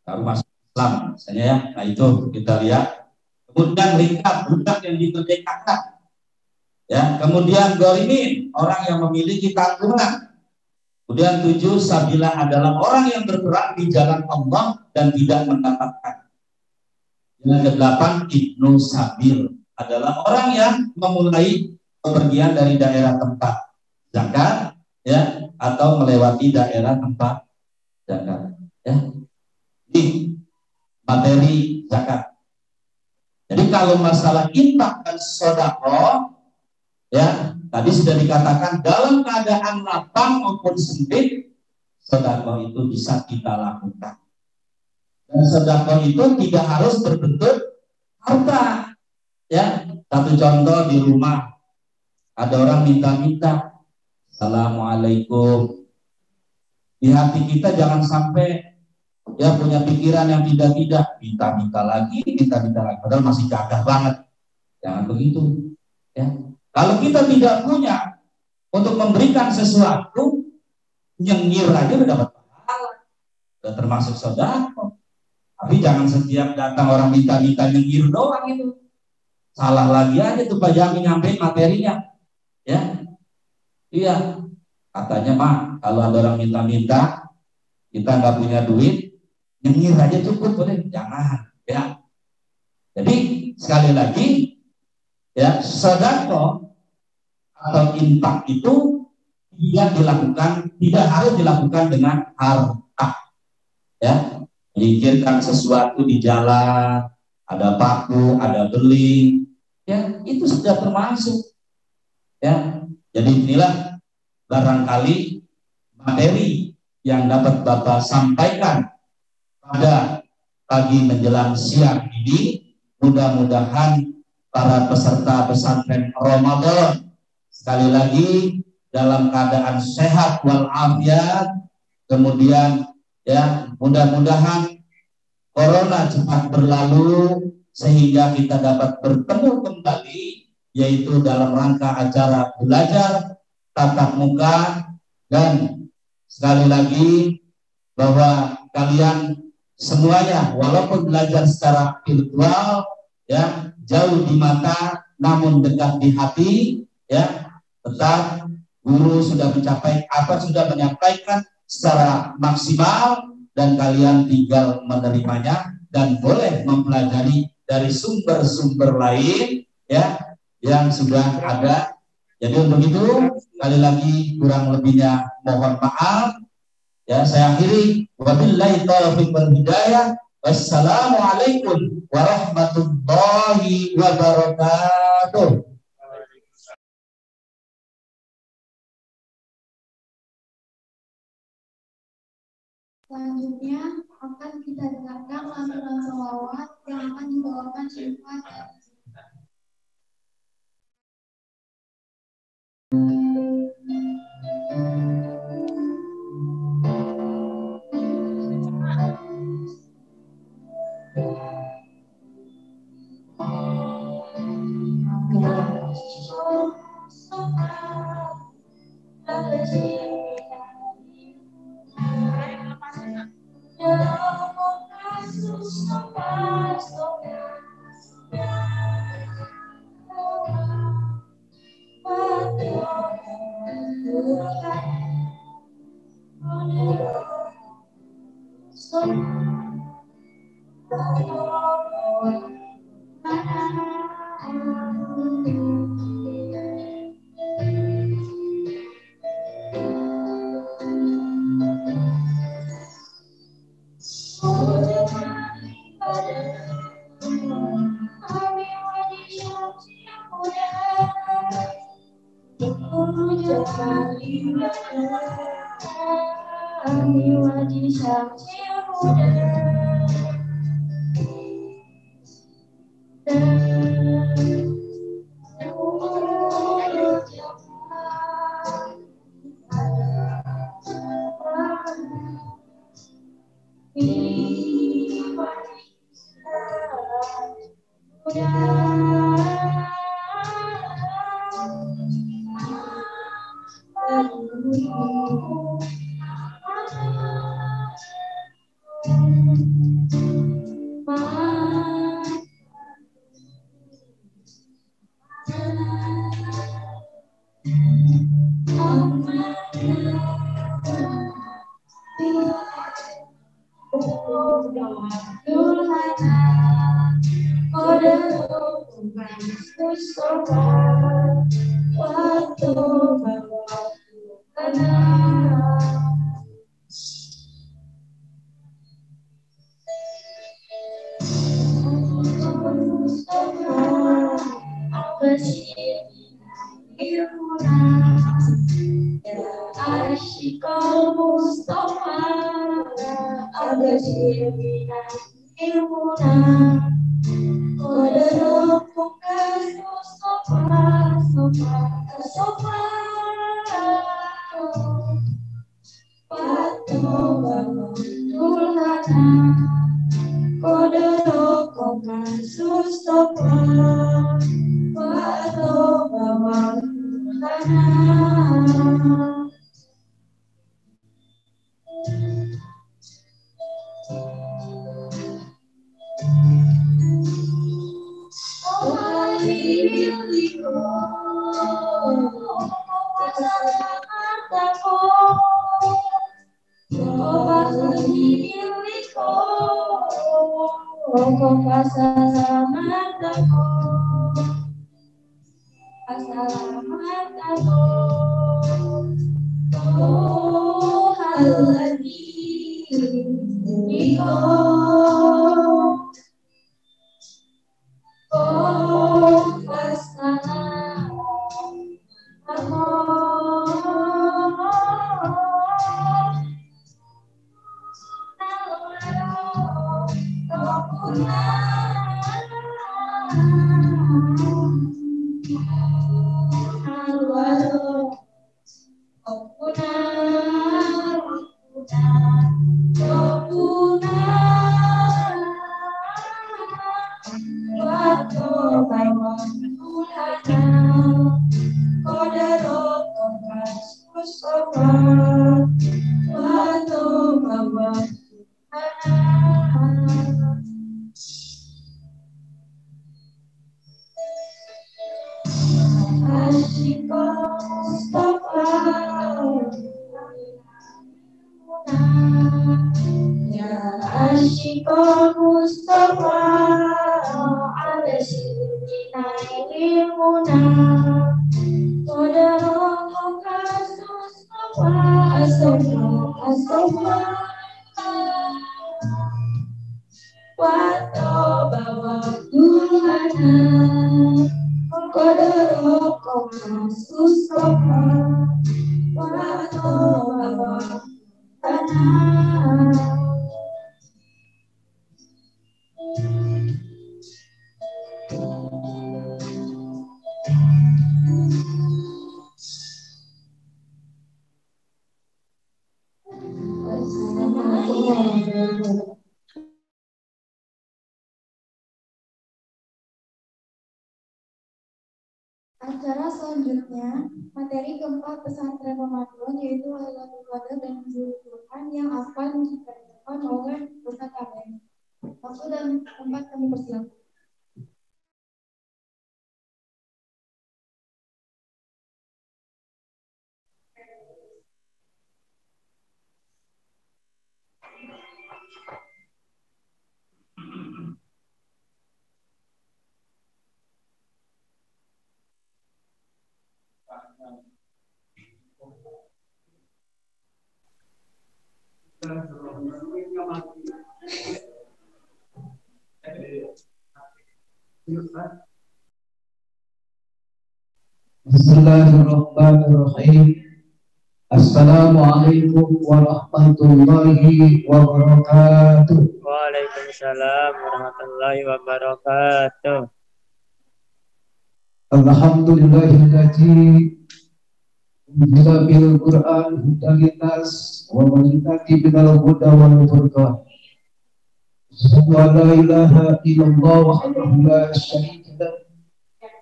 baru masuk Islam misalnya, ya. Nah itu kita lihat. Kemudian rikab, budak yang dimerdekakan, ya. Kemudian gorimin, orang yang memiliki tanggungan. Kemudian 7, sabila adalah orang yang bergerak di jalan Allah dan tidak mendapatkan. Yang ke-8, ibnu sabil adalah orang yang memulai bepergian dari daerah tempat zakat, ya, atau melewati daerah tempat zakat, ya. Ini materi zakat. Jadi kalau masalah infak dan sedekah, ya, tadi sudah dikatakan dalam keadaan lapang maupun sempit, sedekah itu bisa kita lakukan. Dan sedekah itu tidak harus berbentuk harta, ya. Satu contoh, di rumah ada orang minta-minta, assalamualaikum. Di hati kita jangan sampai, ya, punya pikiran yang tidak-tidak, minta-minta lagi, padahal masih gagah banget. Jangan begitu, ya. Kalau kita tidak punya untuk memberikan sesuatu, nyengir aja udah dapat pahala, udah termasuk sedekah. Tapi jangan setiap datang orang minta-minta nyengir doang itu. Salah lagi aja tuh Pak Jami nyampein materinya, ya. Iya, katanya mah kalau ada orang minta-minta, kita nggak punya duit, nyengir aja cukup, boleh? Jangan, ya. Jadi sekali lagi, ya, sedekah atau infak itu tidak harus dilakukan dengan harta, ya. Menyingkirkan sesuatu di jalan, ada paku, ada beling, ya, itu sudah termasuk, ya. Jadi inilah barangkali materi yang dapat Bapak sampaikan pada pagi menjelang siang ini. Mudah-mudahan para peserta pesantren Ramadan sekali lagi dalam keadaan sehat walafiat, kemudian, Ya, mudah-mudahan corona cepat berlalu sehingga kita dapat bertemu kembali, yaitu dalam rangka acara belajar tatap muka. Dan sekali lagi bahwa kalian semuanya walaupun belajar secara virtual ya, jauh di mata namun dekat di hati ya, tetap guru sudah menyampaikan secara maksimal dan kalian tinggal menerimanya dan boleh mempelajari dari sumber-sumber lain ya yang sudah ada. Jadi untuk itu sekali lagi kurang lebihnya mohon maaf. Ya, saya akhiri. Wabillahi taufiq wal hidayah. Wassalamualaikum warahmatullahi wabarakatuh. Selanjutnya akan kita dengarkan lantunan sholawat yang akan dibawakan Syifat. Acara selanjutnya, materi keempat pesantren Ramadan yaitu Lailatul Qadar dan Nuzul Quran yang akan dibacakan oleh Ustaz Aben. Waktu dan tempat kami persilakan. Bismillahirrahmanirrahim. Assalamualaikum warahmatullahi wabarakatuh. Waalaikumsalam warahmatullahi wabarakatuh. Alhamdulillahilladzi unzila bil Qur'an hudan linnas wa bayyinatin minal huda wal furqan. Asyhadu an la ilaha illallah wahdahu la syarika lah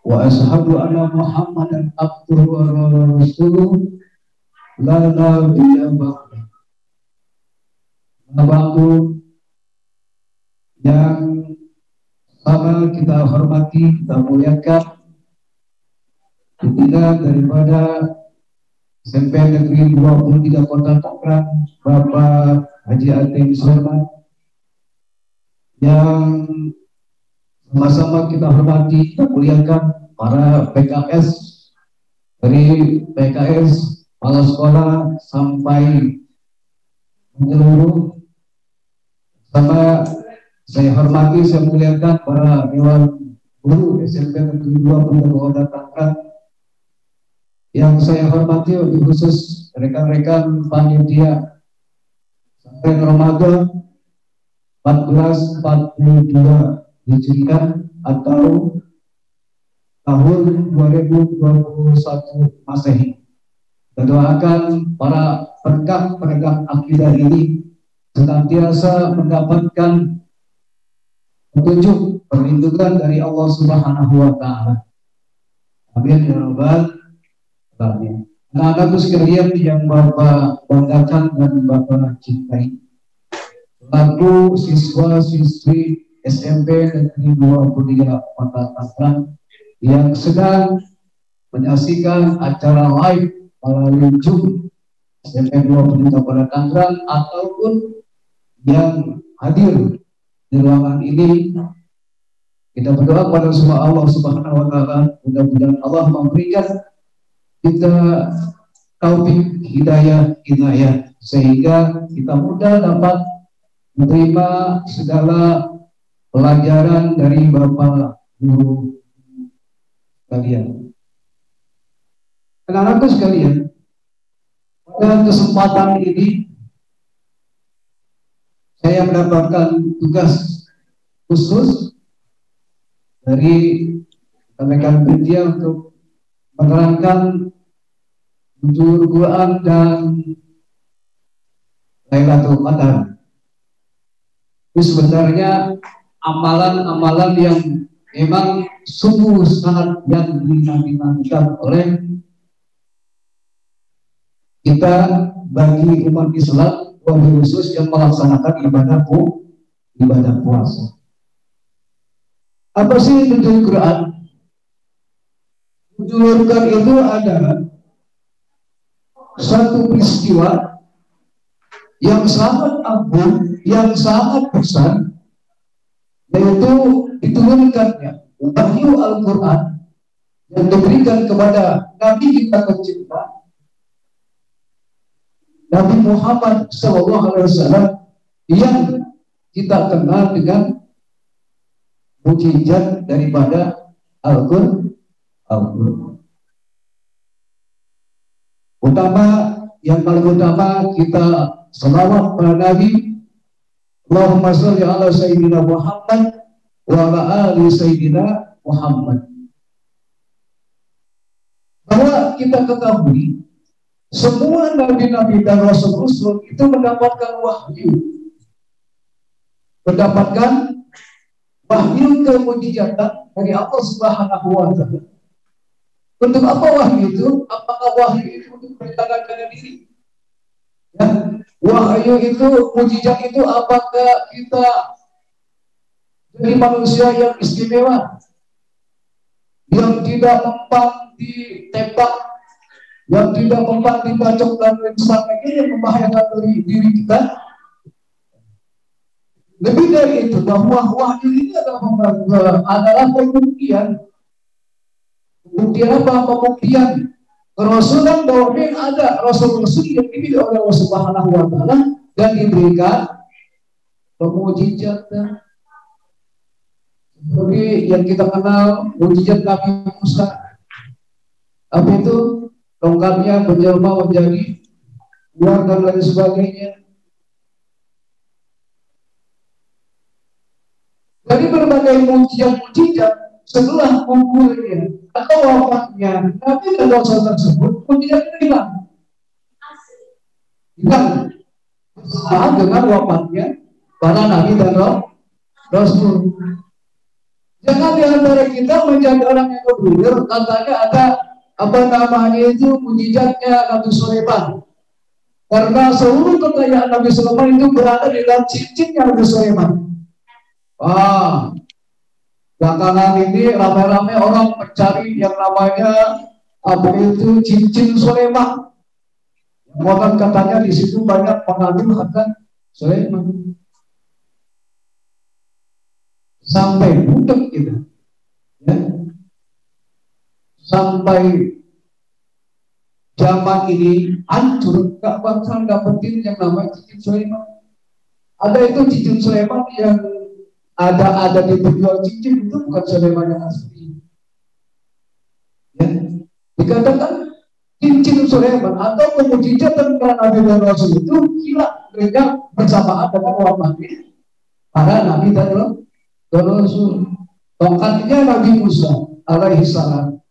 wa asyhadu anna Muhammadan abduhu wa rasuluh la nabiyya ba'dahu. Abang yang sama kita hormati, kita muliakan pimpinan daripada SMP Negeri 23 Kota Tangerang, Bapak Haji Atim Sulaiman, yang sama-sama kita hormati, kita muliakan para PKS dari PKS, kepala sekolah sampai menyeluruh. Sama saya hormati, saya muliakan para dewan guru SMP Negeri 23 Kota Tangerang. Yang saya hormati lebih khusus rekan-rekan panitia pesantren Ramadan 1442 Hijriah atau tahun 2021 Masehi. Kita doakan para penegak akidah ini senantiasa mendapatkan petunjuk perlindungan dari Allah Subhanahu wa taala. Amin ya rabbal alamin. Anak-anakku sekalian yang Bapak banggakan dan Bapak cintai, selaku siswa-siswi SMP Negeri 23 Kota Tangerang yang sedang menyaksikan acara live melalui Zoom SMP 23 Kota Tangerang ataupun yang hadir di ruangan ini, kita berdoa pada semua Allah Subhanahu wa taala, mudah-mudahan Allah memberikan kita taufik hidayah sehingga kita mudah dapat menerima segala pelajaran dari Bapak Guru sekalian. Anak-anakku sekalian, pada kesempatan ini saya mendapatkan tugas khusus dari rekan media untuk menerangkan Nuzul Quran dan Lailatul Qadar. Itu sebenarnya amalan-amalan yang memang sungguh sangat yang dinantikan oleh kita bagi umat Islam, wabil khusus yang melaksanakan ibadah puasa. Apa sih nuzul Quran? Nuzul Quran itu adalah satu peristiwa yang sangat agung, yang sangat besar, yaitu diturunkannya wahyu Al-Quran yang diberikan kepada Nabi kita tercinta, Nabi Muhammad SAW, yang kita kenal dengan mukjizat daripada Al-Quran. Yang paling utama kita selawat pada Nabi, Allahumma sholli ala Sayyidina Muhammad wa ala ali Sayyidina Muhammad. Bahwa kita ketahui semua nabi-nabi dan rasul-rasul itu mendapatkan wahyu, kemujizatan dari Allah Subhanahu wa Ta'ala. Untuk apa wahyu itu? Apakah wahyu itu untuk perjalanan diri? Ya, wahyu itu, mujizat itu, apakah kita jadi manusia yang istimewa, yang tidak mempan ditembak, yang tidak mempan dibacok dan lain sebagainya, yang membahayakan diri kita? Lebih dari itu, bahwa wahyu ini adalah pembuktian. Pembuktian apa? Pembuktian kerasulan, bahwa ada rasul-rasul yang dipilih oleh Allah Subhanahu wa Ta'ala dan diberikan pemujizatan. Seperti yang kita kenal mujizat Nabi Musa. Apa itu? Tongkatnya menjelma menjadi ular dan lain sebagainya. Dari berbagai mujizat setelah kumpulnya atau wafatnya Nabi dan Rasul tersebut, mujizat itu hilang bersamaan dengan wafatnya para Nabi dan Rasul. Jangan di antara kita menjadi orang yang berpikir katanya ada apa namanya itu mujizatnya Nabi Sulaiman, karena seluruh kekayaan Nabi Sulaiman itu berada di dalam cincinnya Nabi Sulaiman. Belakangan ini ramai-ramai orang mencari yang namanya apa itu cincin Sulaiman. Bahkan katanya di situ banyak mengandung harta Sulaiman. Sampai budak kita, ya. Sampai zaman ini hancur, gak bakal dapetin yang namanya cincin Sulaiman. Ada itu cincin Sulaiman yang ada di penjual cincin itu bukan Sulaiman yang asli. Ya. Dikatakan cincin Sulaiman atau pemujizatan para Nabi dan Rasul itu hilang dengan bersamaan dengan wafatnya para Nabi dan Rasul. Tongkatnya Nabi Musa alaihi salam.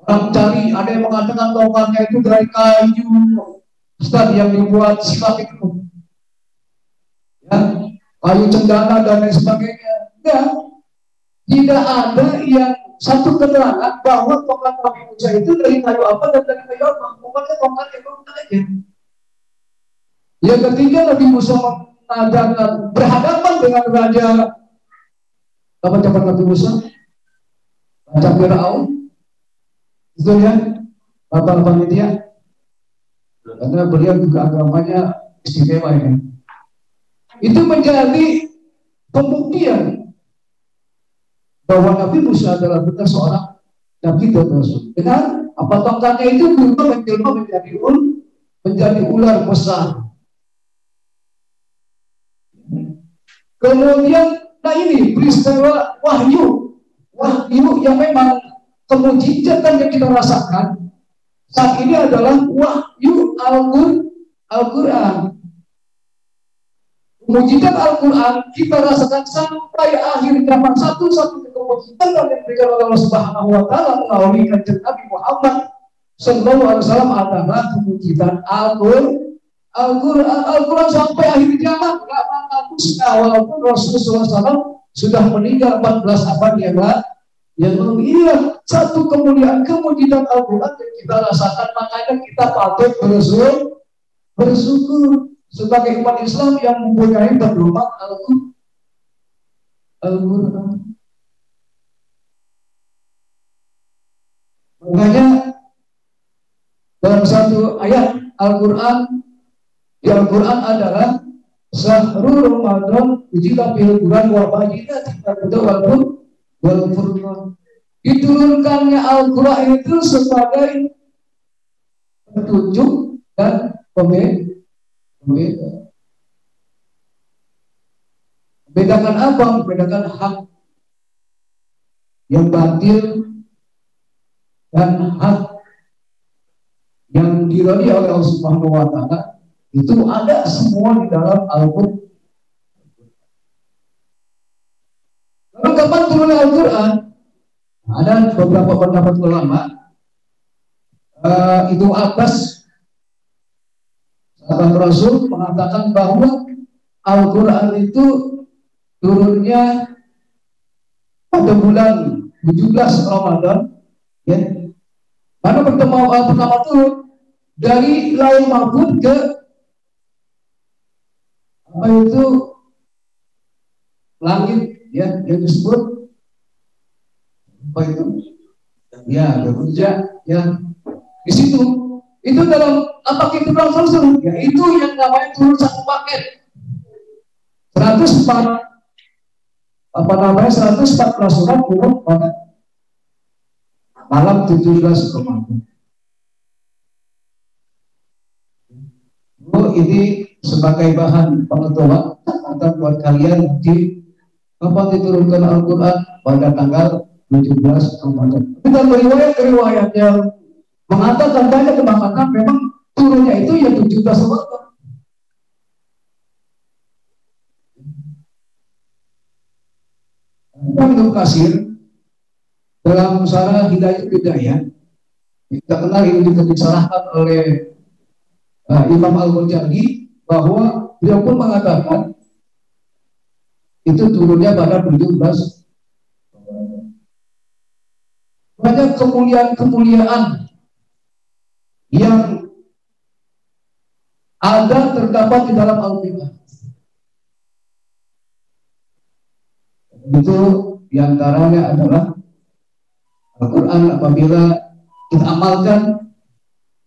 Orang cari, ada yang mengatakan tongkatnya itu dari kayu Ustaz yang dibuat silat itu. Ya. Kayu cendana dan lain sebagainya. Enggak. Tidak ada yang satu keterangan bahwa tongkat Nabi Musa itu dari kayu apa dan dari kayu apa. Pokoknya tongkat itu aja. Yang ketiga, Nabi Musa mengadakan berhadapan dengan raja. Apa cepat Nabi Musa? Raja Firaun. Itu ya. Bapak panitia. Karena beliau juga agamanya istimewa ya. Itu menjadi pembuktian bahwa Nabi Musa adalah benar seorang Nabi dan Rasul. Dengan apa tongkatnya itu berubah menjelma menjadi ular besar. Kemudian, nah ini peristiwa wahyu yang memang kemujizatan yang kita rasakan saat ini adalah wahyu Al-Quran. Mujizat Al-Quran kita rasakan sampai akhir zaman. Satu-satunya kemujizatan yang diberikan oleh Allah Subhanahu wa Ta'ala melalui kanjeng Nabi Muhammad sallallahu alaihi wasallam adalah kemujizat Al-Quran sampai akhir zaman. Enggak menghapusnya walaupun Rasulullah SAW sudah meninggal 14 abad Yang inilah satu kemuliaan mukjizat Al-Quran yang kita rasakan, makanya kita patut bersyukur sebagai umat Islam yang mempunyai pedoman Al-Quran. Makanya dalam satu ayat Al-Quran, di Al-Quran adalah Syahrul Ramadan ujilah bil Quran wa bayyinatin wal furqan. Diturunkannya Al-Quran itu sebagai petunjuk dan pembeda. Membedakan apa? Membedakan hak yang batil dan hak yang diridhoi oleh Allah Subhanahu wa taala, itu ada semua di dalam Al-Quran. Lalu kapan turun Al-Quran? Ada beberapa pendapat ulama. Ibnu Abbas, sahabat Rasul, mengatakan bahwa Al-Quran itu turunnya pada bulan 17 Ramadan, ya. Karena pertama turun dari Lauhul Mahfuz ke apa itu langit, ya, yang disebut apa itu? Ya, bekerja, ya. Di situ itu dalam apa kita bilang Rasul, ya itu yang namanya turun satu paket 114 surat turun pada malam 17 Ramadan. Ini sebagai bahan pengetahuan buat kalian di kapan diturunkan Al-Quran pada tanggal 17 Ramadan. Kita riwayat yang mengatakan banyak mengatakan memang turunnya itu ya 17 Ramadan. Ibnu Katsir dalam Syarah Hidayah kita kenal ini juga disalahkan oleh Imam Al-Ghazali bahwa beliau pun mengatakan itu turunnya pada 17. Banyak kemuliaan yang ada terdapat di dalam Al-Quran. Itu diantaranya adalah Al-Quran apabila kita amalkan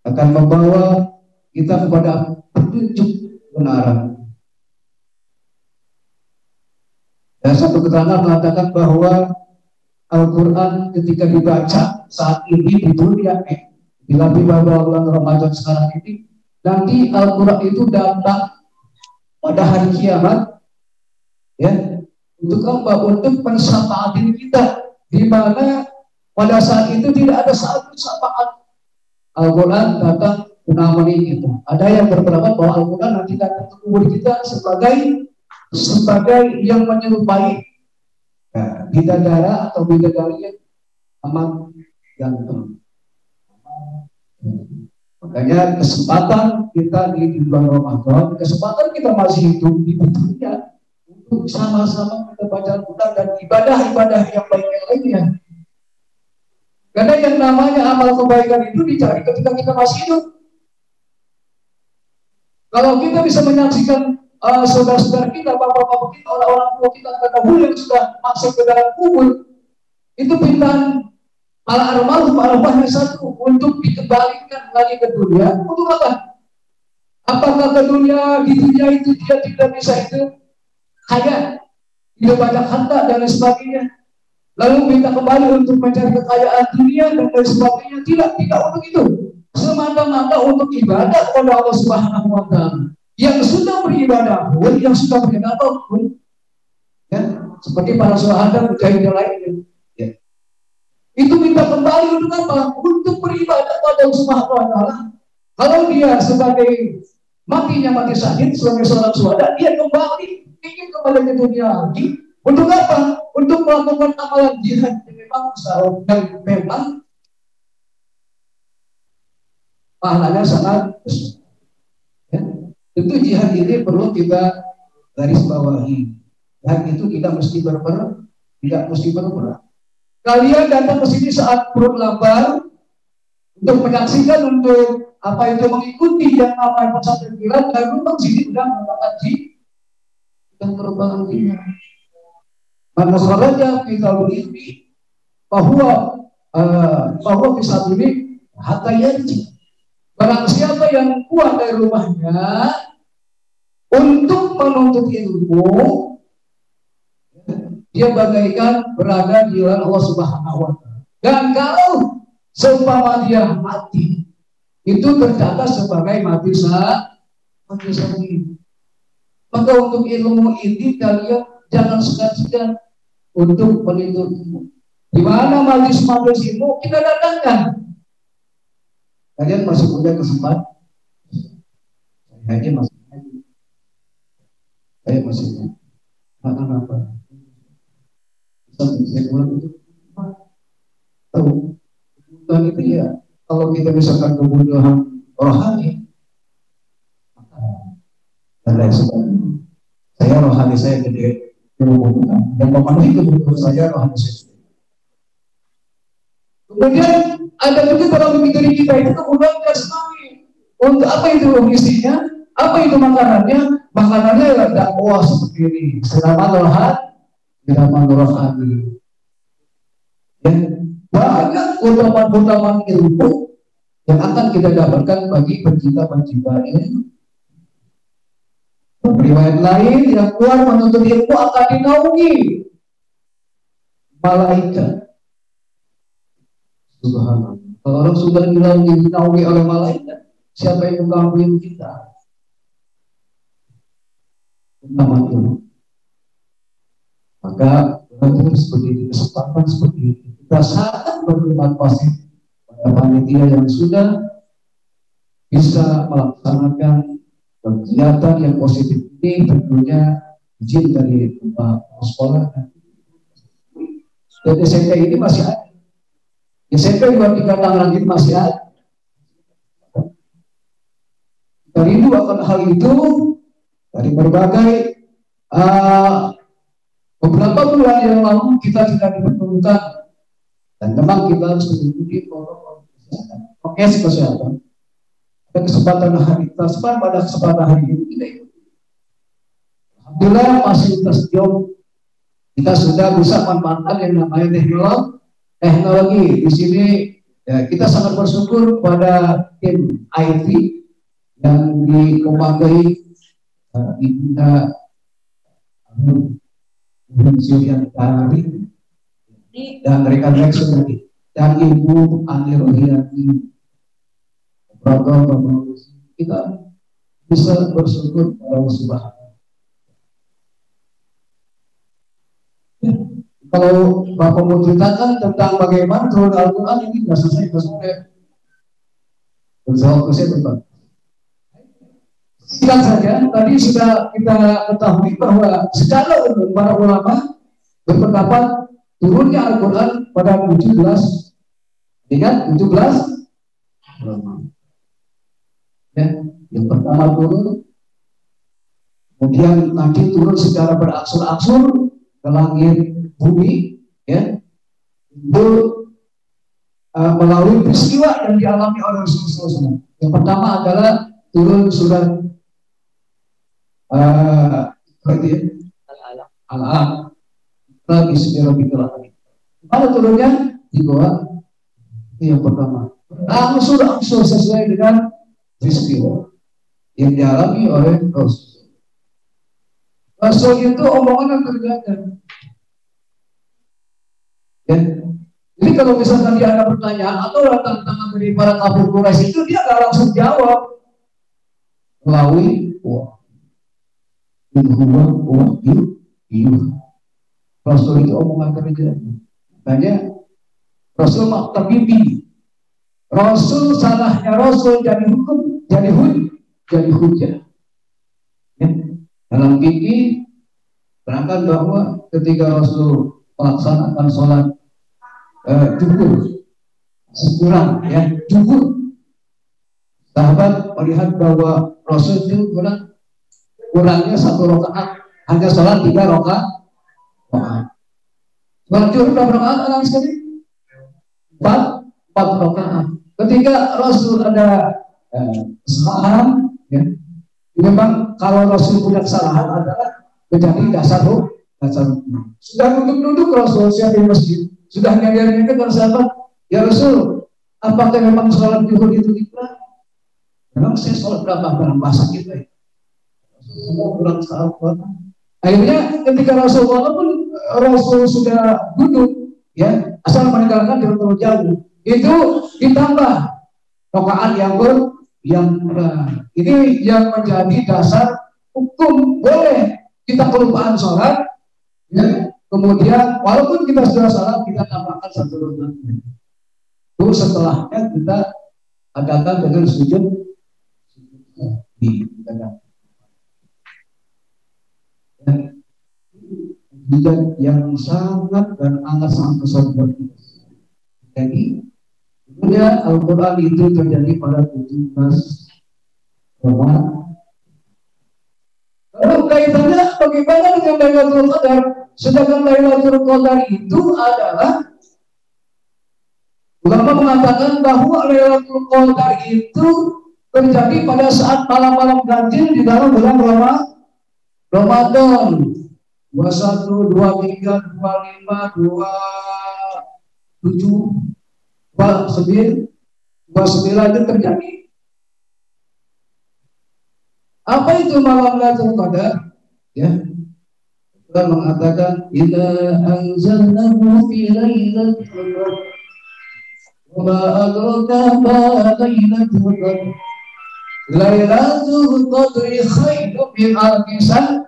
akan membawa kita kepada petunjuk kebenaran. Dan satu keterangan mengatakan bahwa Al-Quran ketika dibaca saat ini di dunia, bila bulan Ramadan sekarang ini, nanti Al-Quran itu datang pada hari kiamat, ya, untuk apa? Untuk mensafaatin kita, di mana pada saat itu tidak ada satu syafaat. Al-Quran datang menemani kita. Ada yang berpendapat bahwa Al-Quran nanti datang ke kubur kita sebagai yang menyerupai bidadara atau bidadari yang amat ganteng. Makanya kesempatan kita di bulan Ramadan, kesempatan kita masih hidup di dunia untuk sama-sama kita baca Al-Quran dan ibadah-ibadah yang baik yang lainnya. Karena yang namanya amal kebaikan itu dicari ketika kita masih hidup. Kalau kita bisa menyaksikan saudara-saudara kita, bapak-bapak kita, orang-orang tua kita terdahulu yang sudah masuk ke dalam kubur, itu pintaan para arwahnya satu untuk dikembalikan lagi ke dunia. Untuk apa? Apakah ke dunia, di dunia itu dia tidak bisa itu kaya, tidak banyak harta dan lain sebagainya, lalu minta kembali untuk mencari kekayaan dunia dan lain sebagainya? Tidak untuk itu. Semata-mata untuk ibadah kepada Allah Subhanahu wa taala. Yang sudah beribadah pun, yang sudah beribadah pun, ya, seperti para sahabat mujahid yang lainnya, ya, itu minta kembali untuk apa? Untuk beribadah kepada Allah Subhanahu wa taala. Kalau dia sebagai matinya mati syahid sebagai seorang syuhada, dia kembali ingin kembali ke dunia lagi. Untuk apa? Untuk melakukan amalan jihad yang memang pahalanya sangat besar. Ya. Tentu jihad ini perlu kita garis bawahi. Dan itu tidak mesti tidak mesti berperang. Kalian datang ke sini saat perut lapar untuk menyaksikan, untuk apa itu mengikuti yang namanya pesantren kilat, dan memang sini sudah mengatakan dan perubahan kita. Karena soalnya kita berdiri bahwa bisa beli hatayanji. Barang siapa yang keluar dari rumahnya untuk menuntut ilmu, dia bagaikan berada di jalan Allah Subhanahu wa Ta'ala. Dan kalau seumpama dia mati, itu tercatat sebagai mati sendiri. Maka untuk ilmu ini kalian jangan segan-segan untuk menuntut ilmu. Di mana majlis-majlis ilmu kita datangkan. Kalian masih punya kesempatan. Saya masih makan apa? Saya pulang itu tahu. Dan itu ya, kalau kita misalkan kebutuhan rohani, dan lain sebagainya. Saya rohani saya gede kebutuhan dan memenuhi kebutuhan saya rohani saya. Kemudian ada juga dalam diri kita itu kemudian jasmani. Untuk apa itu isinya? Apa itu makanannya? Makanannya adalah dakwah seperti ini. Siraman rohani. Dan banyak utaman-utaman ilmu yang akan kita dapatkan bagi pencinta-pencinta ini. Riwayat lain yang keluar menuntut ilmu akan dinaungi malaikat. Subhanallah. Kalau orang sudah dinaungi oleh malaikat, siapa yang mengganggu kita? Maka kita seperti kesempatan seperti itu, kita sangat berterima kasih pada panitia yang sudah bisa melaksanakan kegiatan yang positif ini, tentunya izin dari sekolah. Dan SMP ini masih ada. SMP juga 3 tahun lagi masih ada. Rindu akan hal itu dari berbagai beberapa bulan yang lalu kita tidak dipertemukan, dan memang kita harus mengikuti protokol kesehatan. Dan kesempatan pada kesempatan hari ini kita ikuti. Alhamdulillah fasilitas job kita sudah bisa memanfaatkan yang namanya teknologi. Di sini ya, kita sangat bersyukur pada tim IT yang dikembangkan Ibunda Syurian Tari dan rekan Sunati dan Ibu Ani Rohiati. Kita bisa bersyukur pada Allah Subhanahu. Ya, kalau Bapak mau ceritakan tentang bagaimana turun Al-Quran ini nggak selesai. Bersama saya Bapak. Singkat saja, tadi sudah kita ketahui bahwa secara umum para ulama berpendapat turunnya Al-Quran pada 17, ingat 17 ulama. Ya, yang pertama turun, kemudian nanti turun secara berangsur-angsur ke langit bumi, ya, itu melalui peristiwa yang dialami oleh Rasulullah. Yang pertama adalah turun surat Al-Alaq. Pada turunnya di bawah itu yang pertama. Angsur-angsur sesuai dengan peristiwa yang dialami oleh Rasul. Rasul itu omongan yang terjaga. Ya. Jadi kalau misalkan dia ada pertanyaan atau tantangan dari para kafir Quraisy itu, dia nggak langsung jawab melalui Rasul itu omongan terjaga. Makanya Rasul maktab mimpi. Rasul salahnya Rasul jadi hukum, jadi hujah. Ya. Dalam fikih terangkan bahwa ketika Rasul melaksanakan sholat cukur, sekurang ya cukur, sahabat melihat bahwa Rasul itu kurangnya 1 rakaat, hanya sholat 3 rakaat. Sholat zuhur berapa rakaat anak sekali? 4 rakaat. Ketika Rasul ada kesalahan, ya, memang kalau Rasul punya kesalahan adalah menjadi dasar hukum. Sudah duduk Rasul siap di masjid, sudah nyanyi ke sahabat, ya Rasul, apakah memang sholat zuhur itu dikurang? Memang saya sholat berapa dalam bahasa kita ya? Semua kurang sahabat. Akhirnya ketika Rasul walaupun Rasul sudah duduk, ya, asal meninggalkan terlalu jauh, itu ditambah rakaat yang ini yang menjadi dasar hukum. Boleh kita kelupaan sholat, ya, kemudian walaupun kita sudah sholat kita tambahkan 1 rakaat. Itu setelahnya kita adakan dengan sujud di tengah. Yang sangat dan sangat besar buat kita. Jadi sebenarnya Al-Quran itu terjadi pada 17 Ramadan. Lalu kaitannya bagaimana dengan Lailatul Qadar? Sedangkan Lailatul Qadar itu adalah, ulama mengatakan bahwa Lailatul Qadar itu terjadi pada saat malam-malam ganjil di dalam bulan Ramadan. 21, 23, 25, 27, 29 itu terjadi. Apa itu malam Lailatul Qadar? Ya, kita mengatakan inna anzalnahu fi lailatul qadar wa ma adraka ma lailatul qadar lailatul qadri khairun min alfi shahr.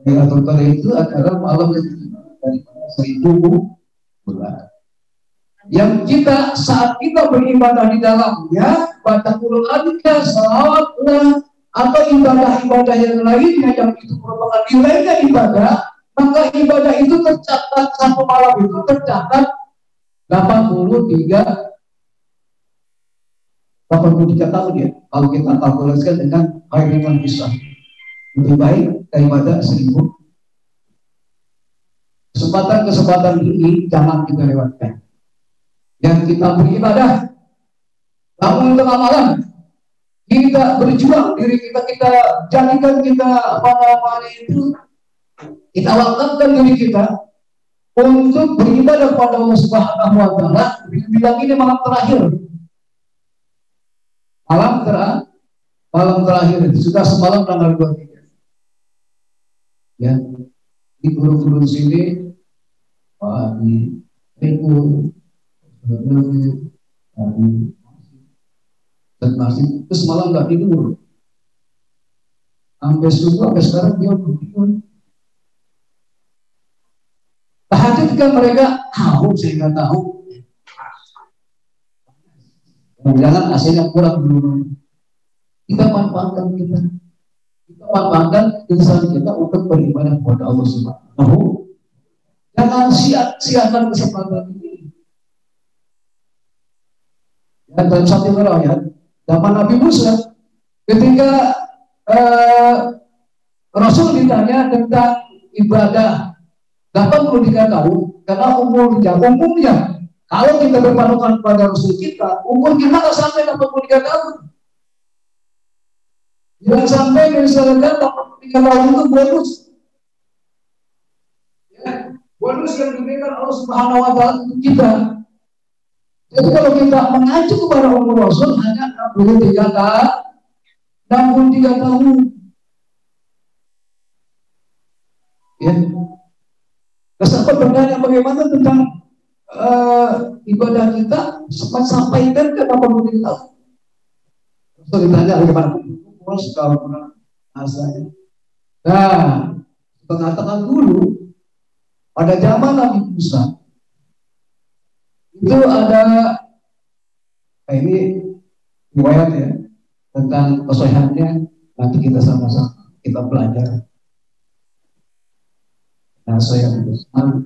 Lailatul Qadar itu adalah malam daripada 1000 bulan. Yang kita saat kita beribadah di dalamnya, baca Quran, salawatlah, atau ibadah-ibadah yang lainnya yang itu merupakan nilainya ibadah, maka ibadah itu tercatat satu malam itu tercatat 83 tahun ya. Kalau kita kalkulasikan dengan hari yang bisa lebih baik daripada 1000. Kesempatan ini jangan kita lewatkan. Yang kita beribadah, bangun tengah malam, kita berjuang diri kita jadikan kita itu, kita wakafkan diri kita untuk beribadah pada Allah Subhanahu wa Ta'ala. Bilang ini malam terakhir, malam terakhir sudah semalam tanggal 23. Ya, di guru-guru sini, di Riku, dan masih itu semalam nggak tidur, sampai subuh, sampai sekarang dia tidur. Tahajud kan mereka tahu, saya nggak tahu. Jangan hasilnya kurang dulu. Kita manfaatkan insan kita untuk beribadah kepada Allah Subhanahu. Jangan sia-siakan kesempatan ini. Ya, dalam satu riwayat zaman Nabi Musa, ketika Rasul ditanya tentang ibadah 83 tahun, karena umumnya kalau kita berpatokan pada Rasul kita, umur kita nggak sampai 83 tahun. Jangan sampai misalkan 83 tahun itu bonus. Ya, bonus yang diberikan Allah Subhanahu wa Ta'ala untuk kita. Jadi kalau kita mengacu kepada umur Rasul hanya 63 tahun. Ya. Kesempatan bertanya bagaimana tentang ibadah kita, sempat sampaikan ke 83 tahun. Rasul ditanya bagaimana kalau pernah asanya. Nah, mengatakan dulu pada zaman Nabi Musa itu ada ini riwayat ya tentang kesohihannya, nanti kita sama-sama kita belajar. Nah, saya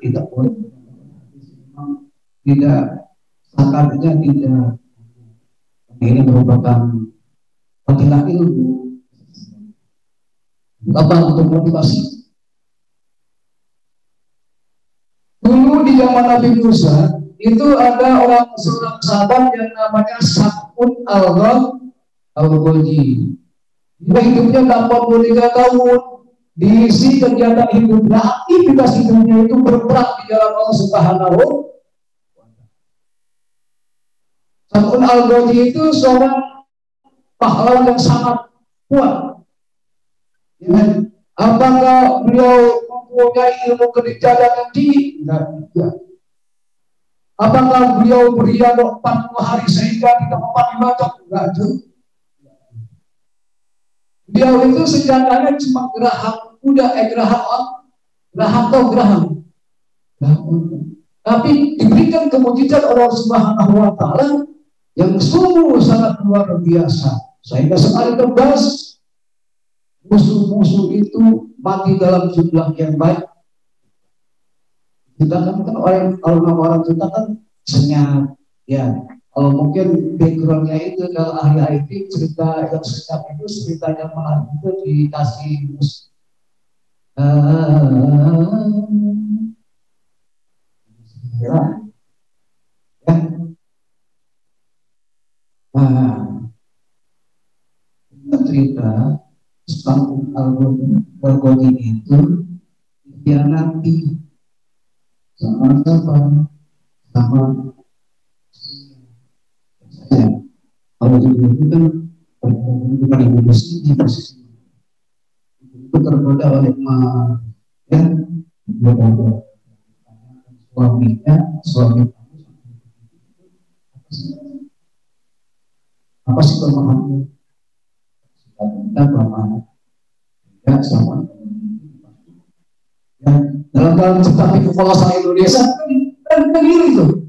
tidak boleh tidak sakarnya tidak ini merupakan laki-laki ilmu apa untuk motivasi. Dulu zaman Nabi Musa itu ada seorang sahabat yang namanya Sa'un Al-Ghazi. Dia hidupnya 83 tahun, diisi kegiatan hidupnya, aktivitas hidupnya itu berperang di jalan Allah Subhanahu. Sa'un Al-Ghazi itu seorang pahlawan yang sangat kuat. Ya. Apakah beliau mempunyai ilmu keniscayaan yang tinggi? Tidak. Apakah beliau beribadah 40 hari sehingga tidak mempat dibaca? Enggak juga. Beliau itu senjatanya cuma geraham kuda, geraham. Tapi diberikan kemujizat Allah Subhanahu wa Ta'ala yang sungguh sangat luar biasa, sehingga sekali tebas musuh-musuh itu mati dalam jumlah yang baik. Kita kan orang kita kan senyap, ya. Kalau mungkin backgroundnya itu kalau ahli IT cerita yang senyap itu ceritanya malah itu dikasih musik. Ya. Cerita Sa'un Al-Ghazi itu dia nanti sama saya. Kalau itu kan bukan ibu di posisi itu tergoda oleh suami apa sih kelemahannya? Kita kelemahan ya sama ya, dalam cerita kepala Indonesia kan begini tuh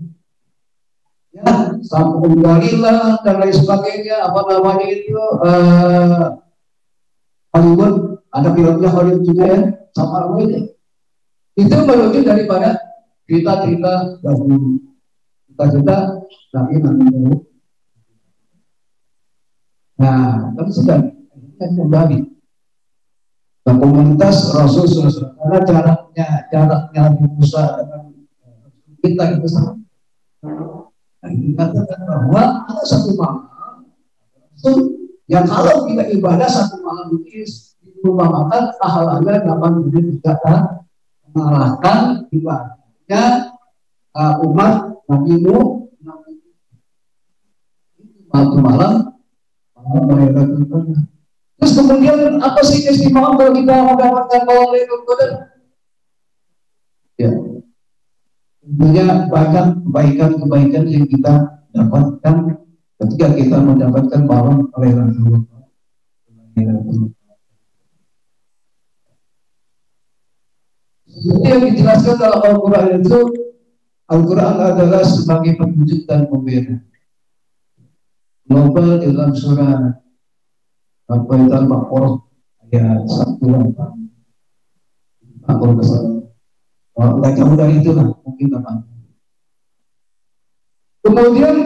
ya, Sampung Galila dan lain sebagainya, apa namanya itu Hollywood, ada filmnya Hollywood juga ya, sama Hollywood itu merujuk daripada cerita-cerita dahulu, cerita-cerita dari Nabi Nuh. Nah, kan sudah kembali ke komunitas Rasul SAW, karena jaraknya Nabi Musa dengan kita itu sama. Nah, dikatakan bahwa ada satu malam yang kalau kita ibadah satu malam itu diumpamakan pahalanya 8 tidak mengalahkan ibadahnya umat Nabi Nuh. Satu malam terus kemudian apa sih keistimewaan kalau kita mendapatkan malam Lailatul Qadar? Ya, tentunya banyak kebaikan yang kita dapatkan ketika kita mendapatkan malam Lailatul Qadar. Seperti yang dijelaskan dalam Al-Quran itu, Al-Quran adalah sebagai petunjuk dan pembeda. Global dalam surah Al-Baqarah ayat 1 kalau kesalahan. Nggak jauh dari itu lah, mungkin apa. Kemudian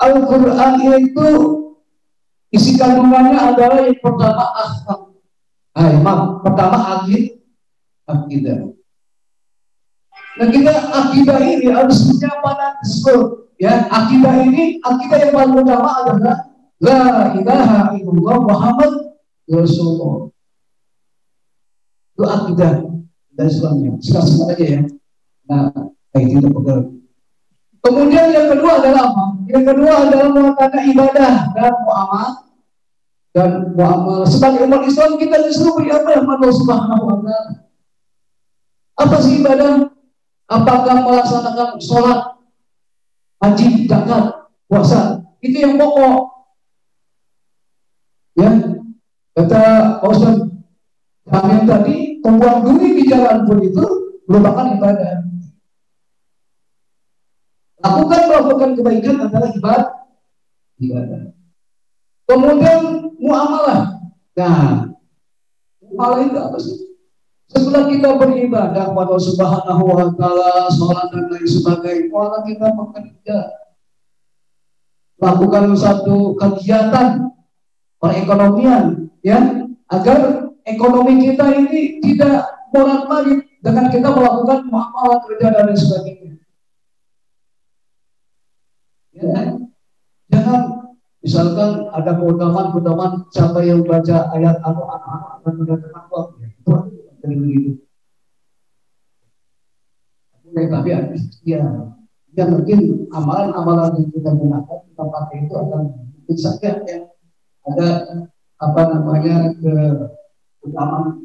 Al-Quran itu isi kandungannya adalah yang pertama akhlak. Pertama akidah. Nah, kita akidah ini harus punya fanatisme. Ya, akidah ini, akidah yang paling utama adalah la ilaha illallah Muhammad Rasulullah. Itu akidah dan Islamnya. Silakan aja ya. Nah, kayak gitu pegang. Kemudian yang kedua adalah apa? Yang kedua adalah melakukan ibadah dan muamal. Sebagai umat Islam kita disuruh beribadah kepada Allah Subhanahu wa Ta'ala. Apa sih ibadah? Apakah melaksanakan sholat, haji, zakat, puasa? Itu yang pokok. Ya, kata Ustaz Jamil tadi, membuang duri di jalan pun itu merupakan ibadah. Melakukan kebaikan adalah ibadah. Kemudian muamalah. Nah, muamalah itu apa sih? Setelah kita beribadah kepada Subhanahu wa Ta'ala, sholat dan lain sebagainya, malah kita bekerja, lakukan satu kegiatan perekonomian, ya, agar ekonomi kita ini tidak morat-marit dengan kita melakukan muamalah kerja dan lain sebagainya. Ya, jangan misalkan ada keutamaan siapa yang baca ayat anak-anak akan mendapatkan Allah. Itu dari begitu. Tapi ya mungkin amalan-amalan yang kita gunakan kita pakai itu akan mungkin saja ya ada keutamaan.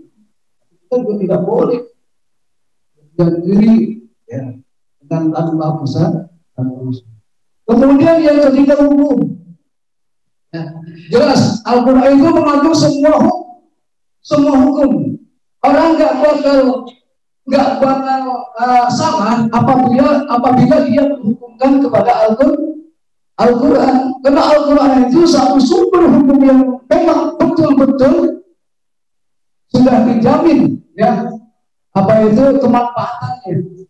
Kita juga tidak boleh dan diri ya dengan tanpa besar dan urusan. Kemudian yang ketiga hukum. Ya, jelas Al-Quran itu mengatur semua hukum. Orang nggak bakal salah apabila dia menghukumkan kepada Al-Quran. Karena Al-Quran itu satu sumber hukum yang memang betul-betul sudah dijamin ya kemanfaatannya.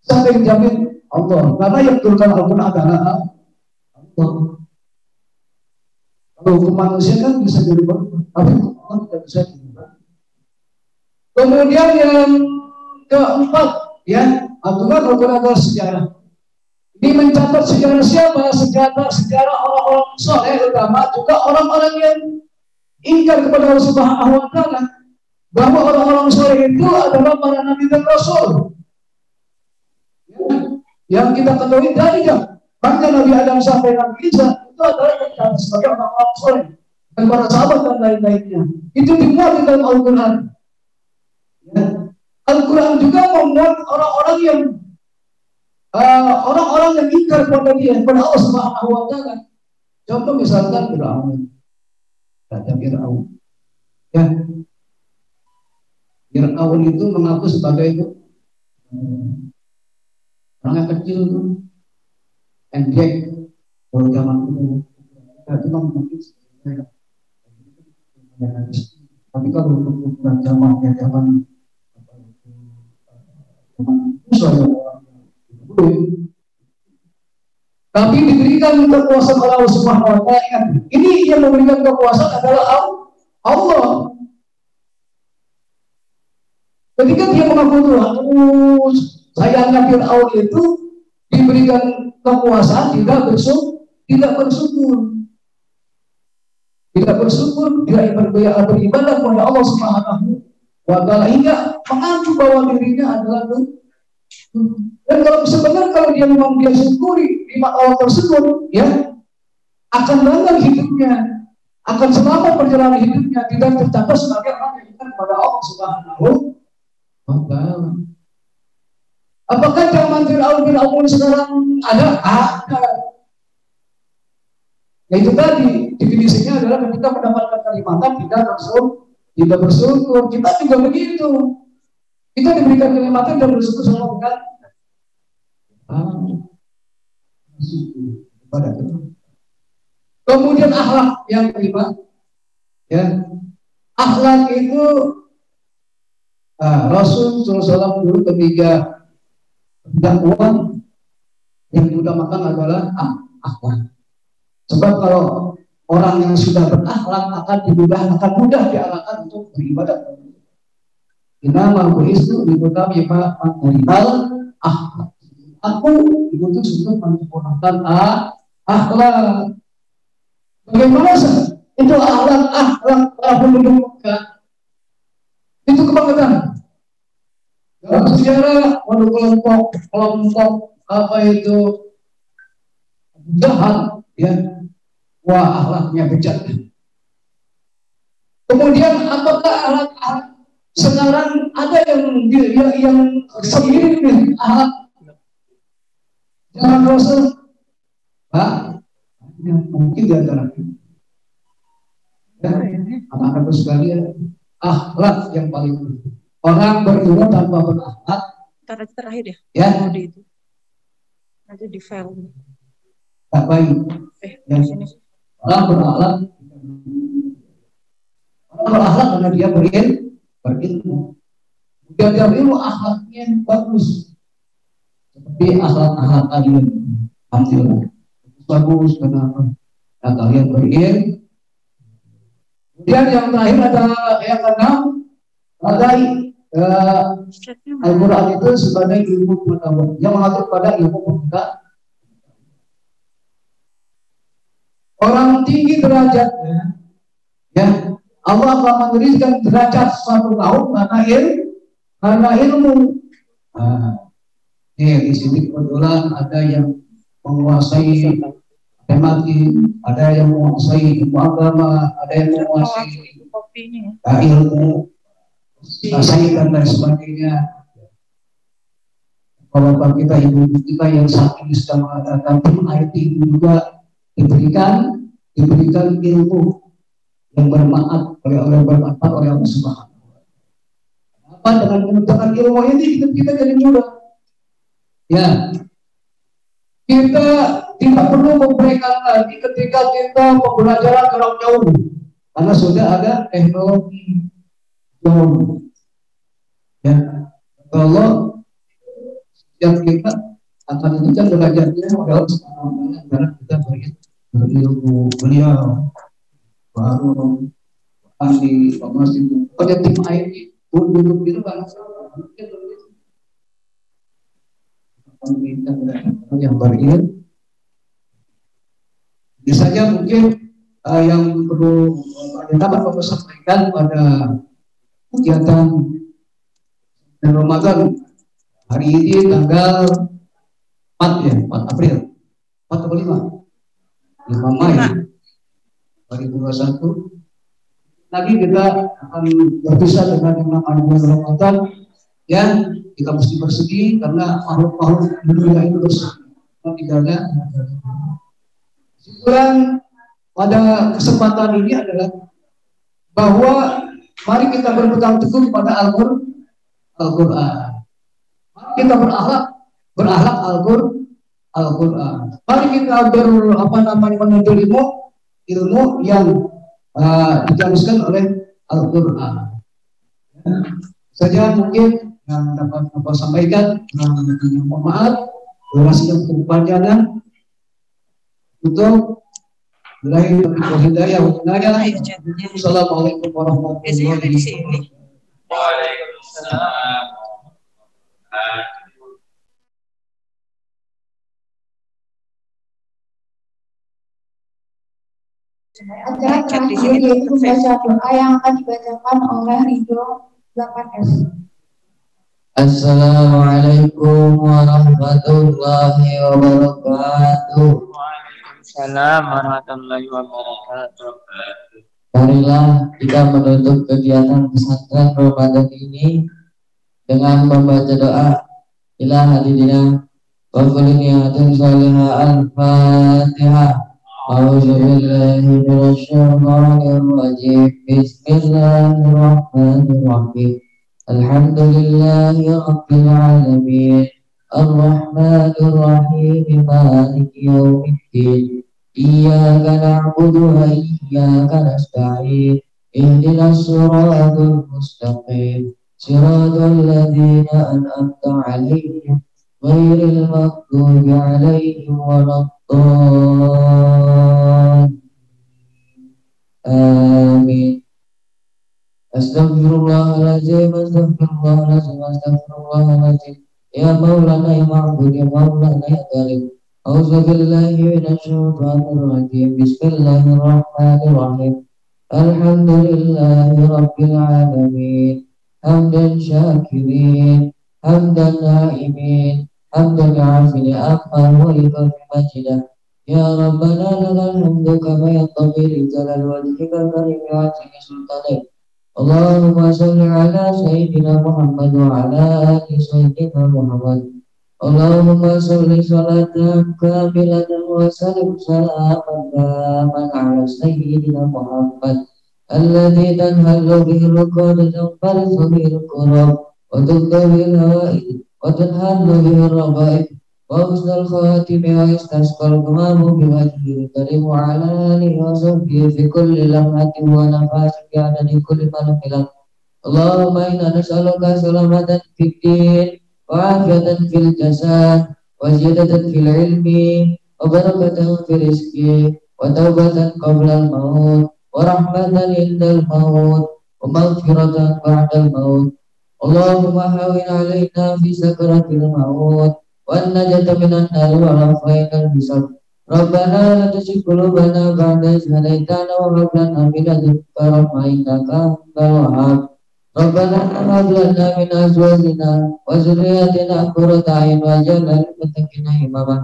Sampai dijamin Allah. Karena yang turunkan Al-Quran adalah Allah. Kalau hukum manusia kan bisa dirubah, tapi Allah tidak bisa dirubah. Kemudian yang keempat, ya, Al-Quran adalah sejarah. Ini mencatat sejarah siapa? Sejarah orang-orang soleh, terutama juga orang-orang yang ingkar kepada Allah Subhanahu wa Ta'ala, bahwa orang-orang soleh itu adalah para nabi dan rasul. Yang kita ketahui dari bahkan Nabi Adam sampai Nabi Isa itu adalah tercatat sebagai orang-orang soleh dan para sahabat dan lain-lainnya. Itu dimuat di dalam Al-Quran. Ya. Al-Quran juga memuat orang-orang yang ingkar kepada dia, kepada Allah Subhanahu wa Ta'ala. Contoh misalkan Fir'aun. Raja Fir'aun. Ya. Fir'aun itu mengaku sebagai orang yang kecil, pendek, kalau zaman dulu, itu mungkin tapi kalau untuk zamannya zaman Musa ya, tapi diberikan kekuasaan oleh Allah Subhanahu wa Ta'ala. Ini yang memberikan kekuasaan adalah Allah. Ketika dia mengaku Tuhan, sayangnya Fir'aun itu diberikan kekuasaan tidak bersyukur, tidak beribadah kepada Allah Subhanahu wa Ta'ala hingga mengaku bahwa dirinya adalah Tuhan. Dan kalau sebenarnya kalau dia memang dia syukuri nikmat Allah tersebut, ya akan langgeng hidupnya, akan selamat perjalanan hidupnya, tidak tercatat sebagai orang yang ingkar kepada Allah Subhanahu wa Ta'ala. Apakah zaman Fir'aun sekarang ada? Ya itu tadi definisinya adalah ketika mendapatkan kenikmatan tidak bersyukur. Kita juga begitu. Kita diberikan kenikmatan dan bersyukur sama bukan? Kemudian akhlak yang kelima, ya akhlak itu Rasul SAW dulu ketika dakwah yang diutamakan adalah akhlak. Sebab kalau orang yang sudah berakhlak akan mudah diarahkan untuk beribadah. Inama bu'istu liutami ma'al akhlak. Aku diutus untuk menyempurnakan akhlak. Bagaimana itu akhlak para penduduk Mekah? Itu kebanggaan. Dalam sejarah kelompok apa itu jahat, ya, wah akhlaknya bejat. Kemudian apakah akhlak sekarang ada yang sendiri nih akhlak zaman Rasul? Ya, mungkin di antara anak-anak sekalian, akhlak yang paling penting. Orang berilmu tanpa berakhlak. Terakhir ya. Itu. Nanti di file. Tak baik. Ya. Orang berakhlak karena dia berilmu. Dia berilmu akhlaknya bagus. Seperti akhlak kalian. Alhamdulillah. Bagus kenapa? Nah, kalian berilmu. Kemudian yang terakhir ada yang keenam, Al-Quran itu sebagai ilmu pengetahuan yang mengatur pada ilmu pengetahuan. Orang tinggi derajatnya, ya Allah akan memberikan derajat suatu kaum karena ilmu. Di sini kebetulan ada yang menguasai matematik, ada yang menguasai ilmu agama, ada yang menguasai ilmu sains dan lain sebagainya. Bapak kita, ibu kita yang saat ini sedang mengadakan tim IT juga diberikan ilmu yang bermanfaat oleh Allah Subhanahu wa Ta'ala. Apa dengan menggunakan ilmu ini hidup kita jadi mudah. Ya, kita tidak perlu memberikan lagi ketika kita pembelajaran jarak jauh karena sudah ada teknologi jauh. Ya, kalau yang kita akan menunjukkan derajatnya adalah karena kita berilmu beliau baru ahli masih pada tim IT pun duduk di depan yang berilmu. Misalnya mungkin yang perlu dapat Bapak sampaikan pada kegiatan Ramadan hari ini tanggal 4 April 4 atau 5 Mei 2021. Lagi kita akan berpisah dengan yang namanya bulan Ramadan, ya kita mesti bersedih karena makhluk-makhluk dunia itu bersama tinggalnya. Kesimpulan pada kesempatan ini adalah bahwa mari kita berpegang teguh pada Al-Quran. Mari kita berakhlak Al-Quran. Mari kita menuntut ilmu yang dijelaskan oleh Al-Quran. Saja mungkin yang dapat Bapak sampaikan. Mohon maaf durasi yang kepanjangan untuk mulai hidayah. Assalamualaikum warahmatullahi wabarakatuh. Waalaikumsalam. Acara terakhir yaitu membaca doa yang akan dibacakan oleh Ridho 8S. Assalamualaikum warahmatullahi wabarakatuh. Waalaikumsalam warahmatullahi wabarakatuh. Marilah kita menutup kegiatan pesantren Ramadan ini dengan membaca doa ila hadidina wa kuliniyatin salihah al-fatihah. A'udzubillahi minasyaitonir rajim. Bismillahirrahmanirrahim. Alhamdulillahi rabbil alamin. Ar-Rahmanir Rahim. Maliki yaumiddin. Iyyaka na'budu wa iyyaka nasta'in. Ihdinas siratal mustaqim. Siratal ladzina an'amta 'alaihim ghairil maghdubi 'alaihim waladdallin. Amin. Astaghfirullahaladzim, astaghfirullahaladzim. Ya Maulana ya Ma'bud, ya Maulana ya Karim. A'udzubillahi minasyaitonir rajim. Bismillahirrahmanirrahim. Alhamdulillahi rabbil alamin. Hamdan syakirin, hamdan na'imin, hamdan afil aman wa lillahi majidah. Ya Rabbana lakal hamdu kama yanbaghi li jalali wajhika karim wa 'azimi sultanik. Allahumma sholli ala sayyidina Muhammad wa ala ali sayyidina Muhammad. Allahumma sholli sholatan kamilatan wa sallim salaman taman ala sayyidina Muhammad alladhi tanhalu bihi al-uqad wa tanfaru bihi al-qurab wa tudda bihi al-hawaid wa tanhalu bihi al-rabaib wa husnul khatimi wa istasqal gamamu bi wajhil karim wa ala alihi wa sahbihi fi kulli lamhatin wa nafasin bi adadi kulli malamilah. Allahumma inna nas'aluka salamatan fid din wa afiyatan fil jasad wa ziyadatan fil ilmi wa barakatan fil rizqi wa taubatan qabla al-maut wa rahmatan indal maut ومغفرة بعد الموت اللهم هون علينا في سكرة الموت والنجاة من النار والعافية الحساب ربنا لا تزغ قلوبنا بعد إذ هديتنا وهب لنا من لدنك رحمة إنك أنت الوهاب ربنا هب لنا من أزواجنا وذرياتنا قرة أعين واجعلنا للمتقين إماما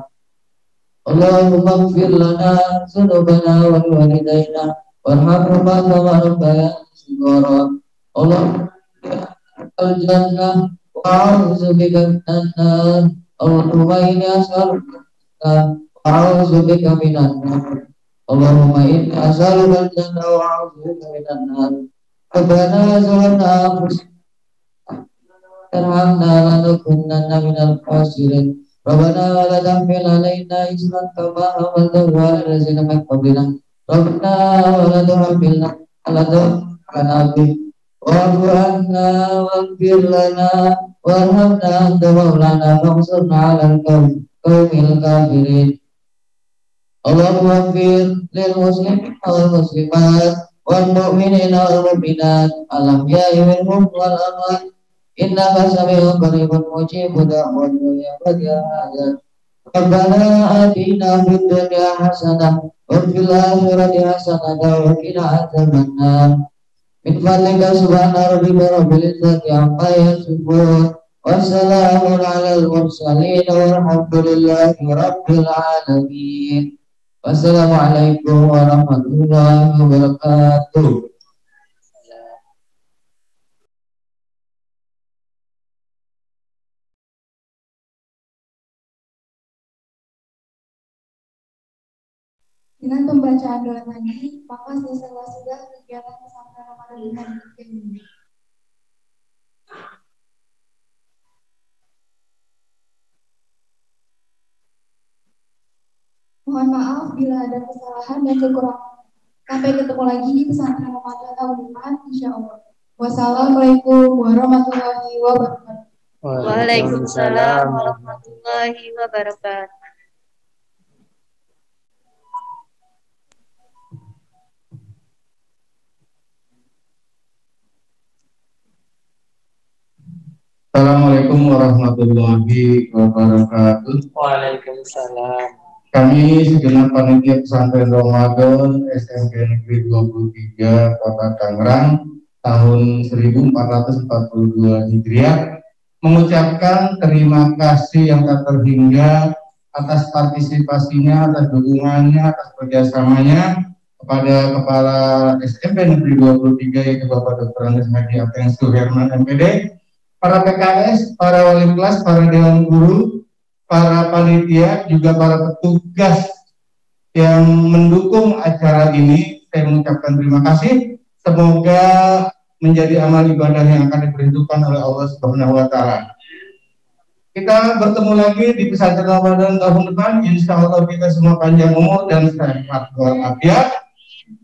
اللهم اغفر لنا ذنوبنا ولوالدينا وارحمهما كما ربيانا صغارا اللهم الجنة وأعوذ بك من النار اللهم إني أسألك وأعوذ بك من النار اللهم إني أسألك الجنة وأعوذ بك من النار ربنا ظلمنا أنفسنا ارحمنا لنكونن من الخاسرين ربنا ولا تحمل علينا إصرا كما حملته على الذين من قبلنا ربنا ولا تحملنا على ما به واعف عنا واغفر لنا وارحمنا أنت مولانا فانصرنا على القوم الكافرين اللهم اغفر للمسلمين والمسلمات والمؤمنين والمؤمنات الأحياء منهم والأموات إنك سميع قريب مجيب دعوة يا بديع الحاجات ربنا آتنا في الدنيا حسنة وفي الآخرة حسنة وقنا عذاب النار من فضلك سبحان ربك رب العزة عما يصفون والسلام على المرسلين والحمد لله رب العالمين والسلام عليكم ورحمة الله وبركاته. Dengan pembacaan doa tadi, maka selesai sudah kegiatan pesantren Ramadan ini. Mohon maaf bila ada kesalahan dan kekurangan. Sampai ketemu lagi di pesantren Ramadan tahun depan, insya Allah. Wassalamualaikum warahmatullahi wabarakatuh. Waalaikumsalam warahmatullahi wabarakatuh. Assalamualaikum warahmatullahi wabarakatuh. Waalaikumsalam. Kami segenap panitia pesantren Ramadan SMP Negeri 23 Kota Tangerang tahun 1442 Hijriah mengucapkan terima kasih yang tak terhingga atas partisipasinya, atas dukungannya, atas kerjasamanya kepada Kepala SMP Negeri 23 yaitu Bapak Dr. Andes Hadi Atensu Herman MPD, para PKS, para wali kelas, para dewan guru, para panitia, juga para petugas yang mendukung acara ini. Saya mengucapkan terima kasih. Semoga menjadi amal ibadah yang akan diperhitungkan oleh Allah Subhanahu wa Ta'ala. Kita bertemu lagi di pesantren Ramadan tahun depan. Insya Allah kita semua panjang umur dan sehat walafiat.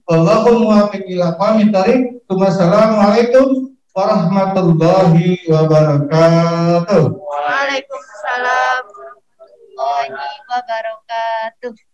Allahumma ila aqwamit thariq. Wassalamualaikum warahmatullahi wabarakatuh. Waalaikumsalam warahmatullahi wabarakatuh.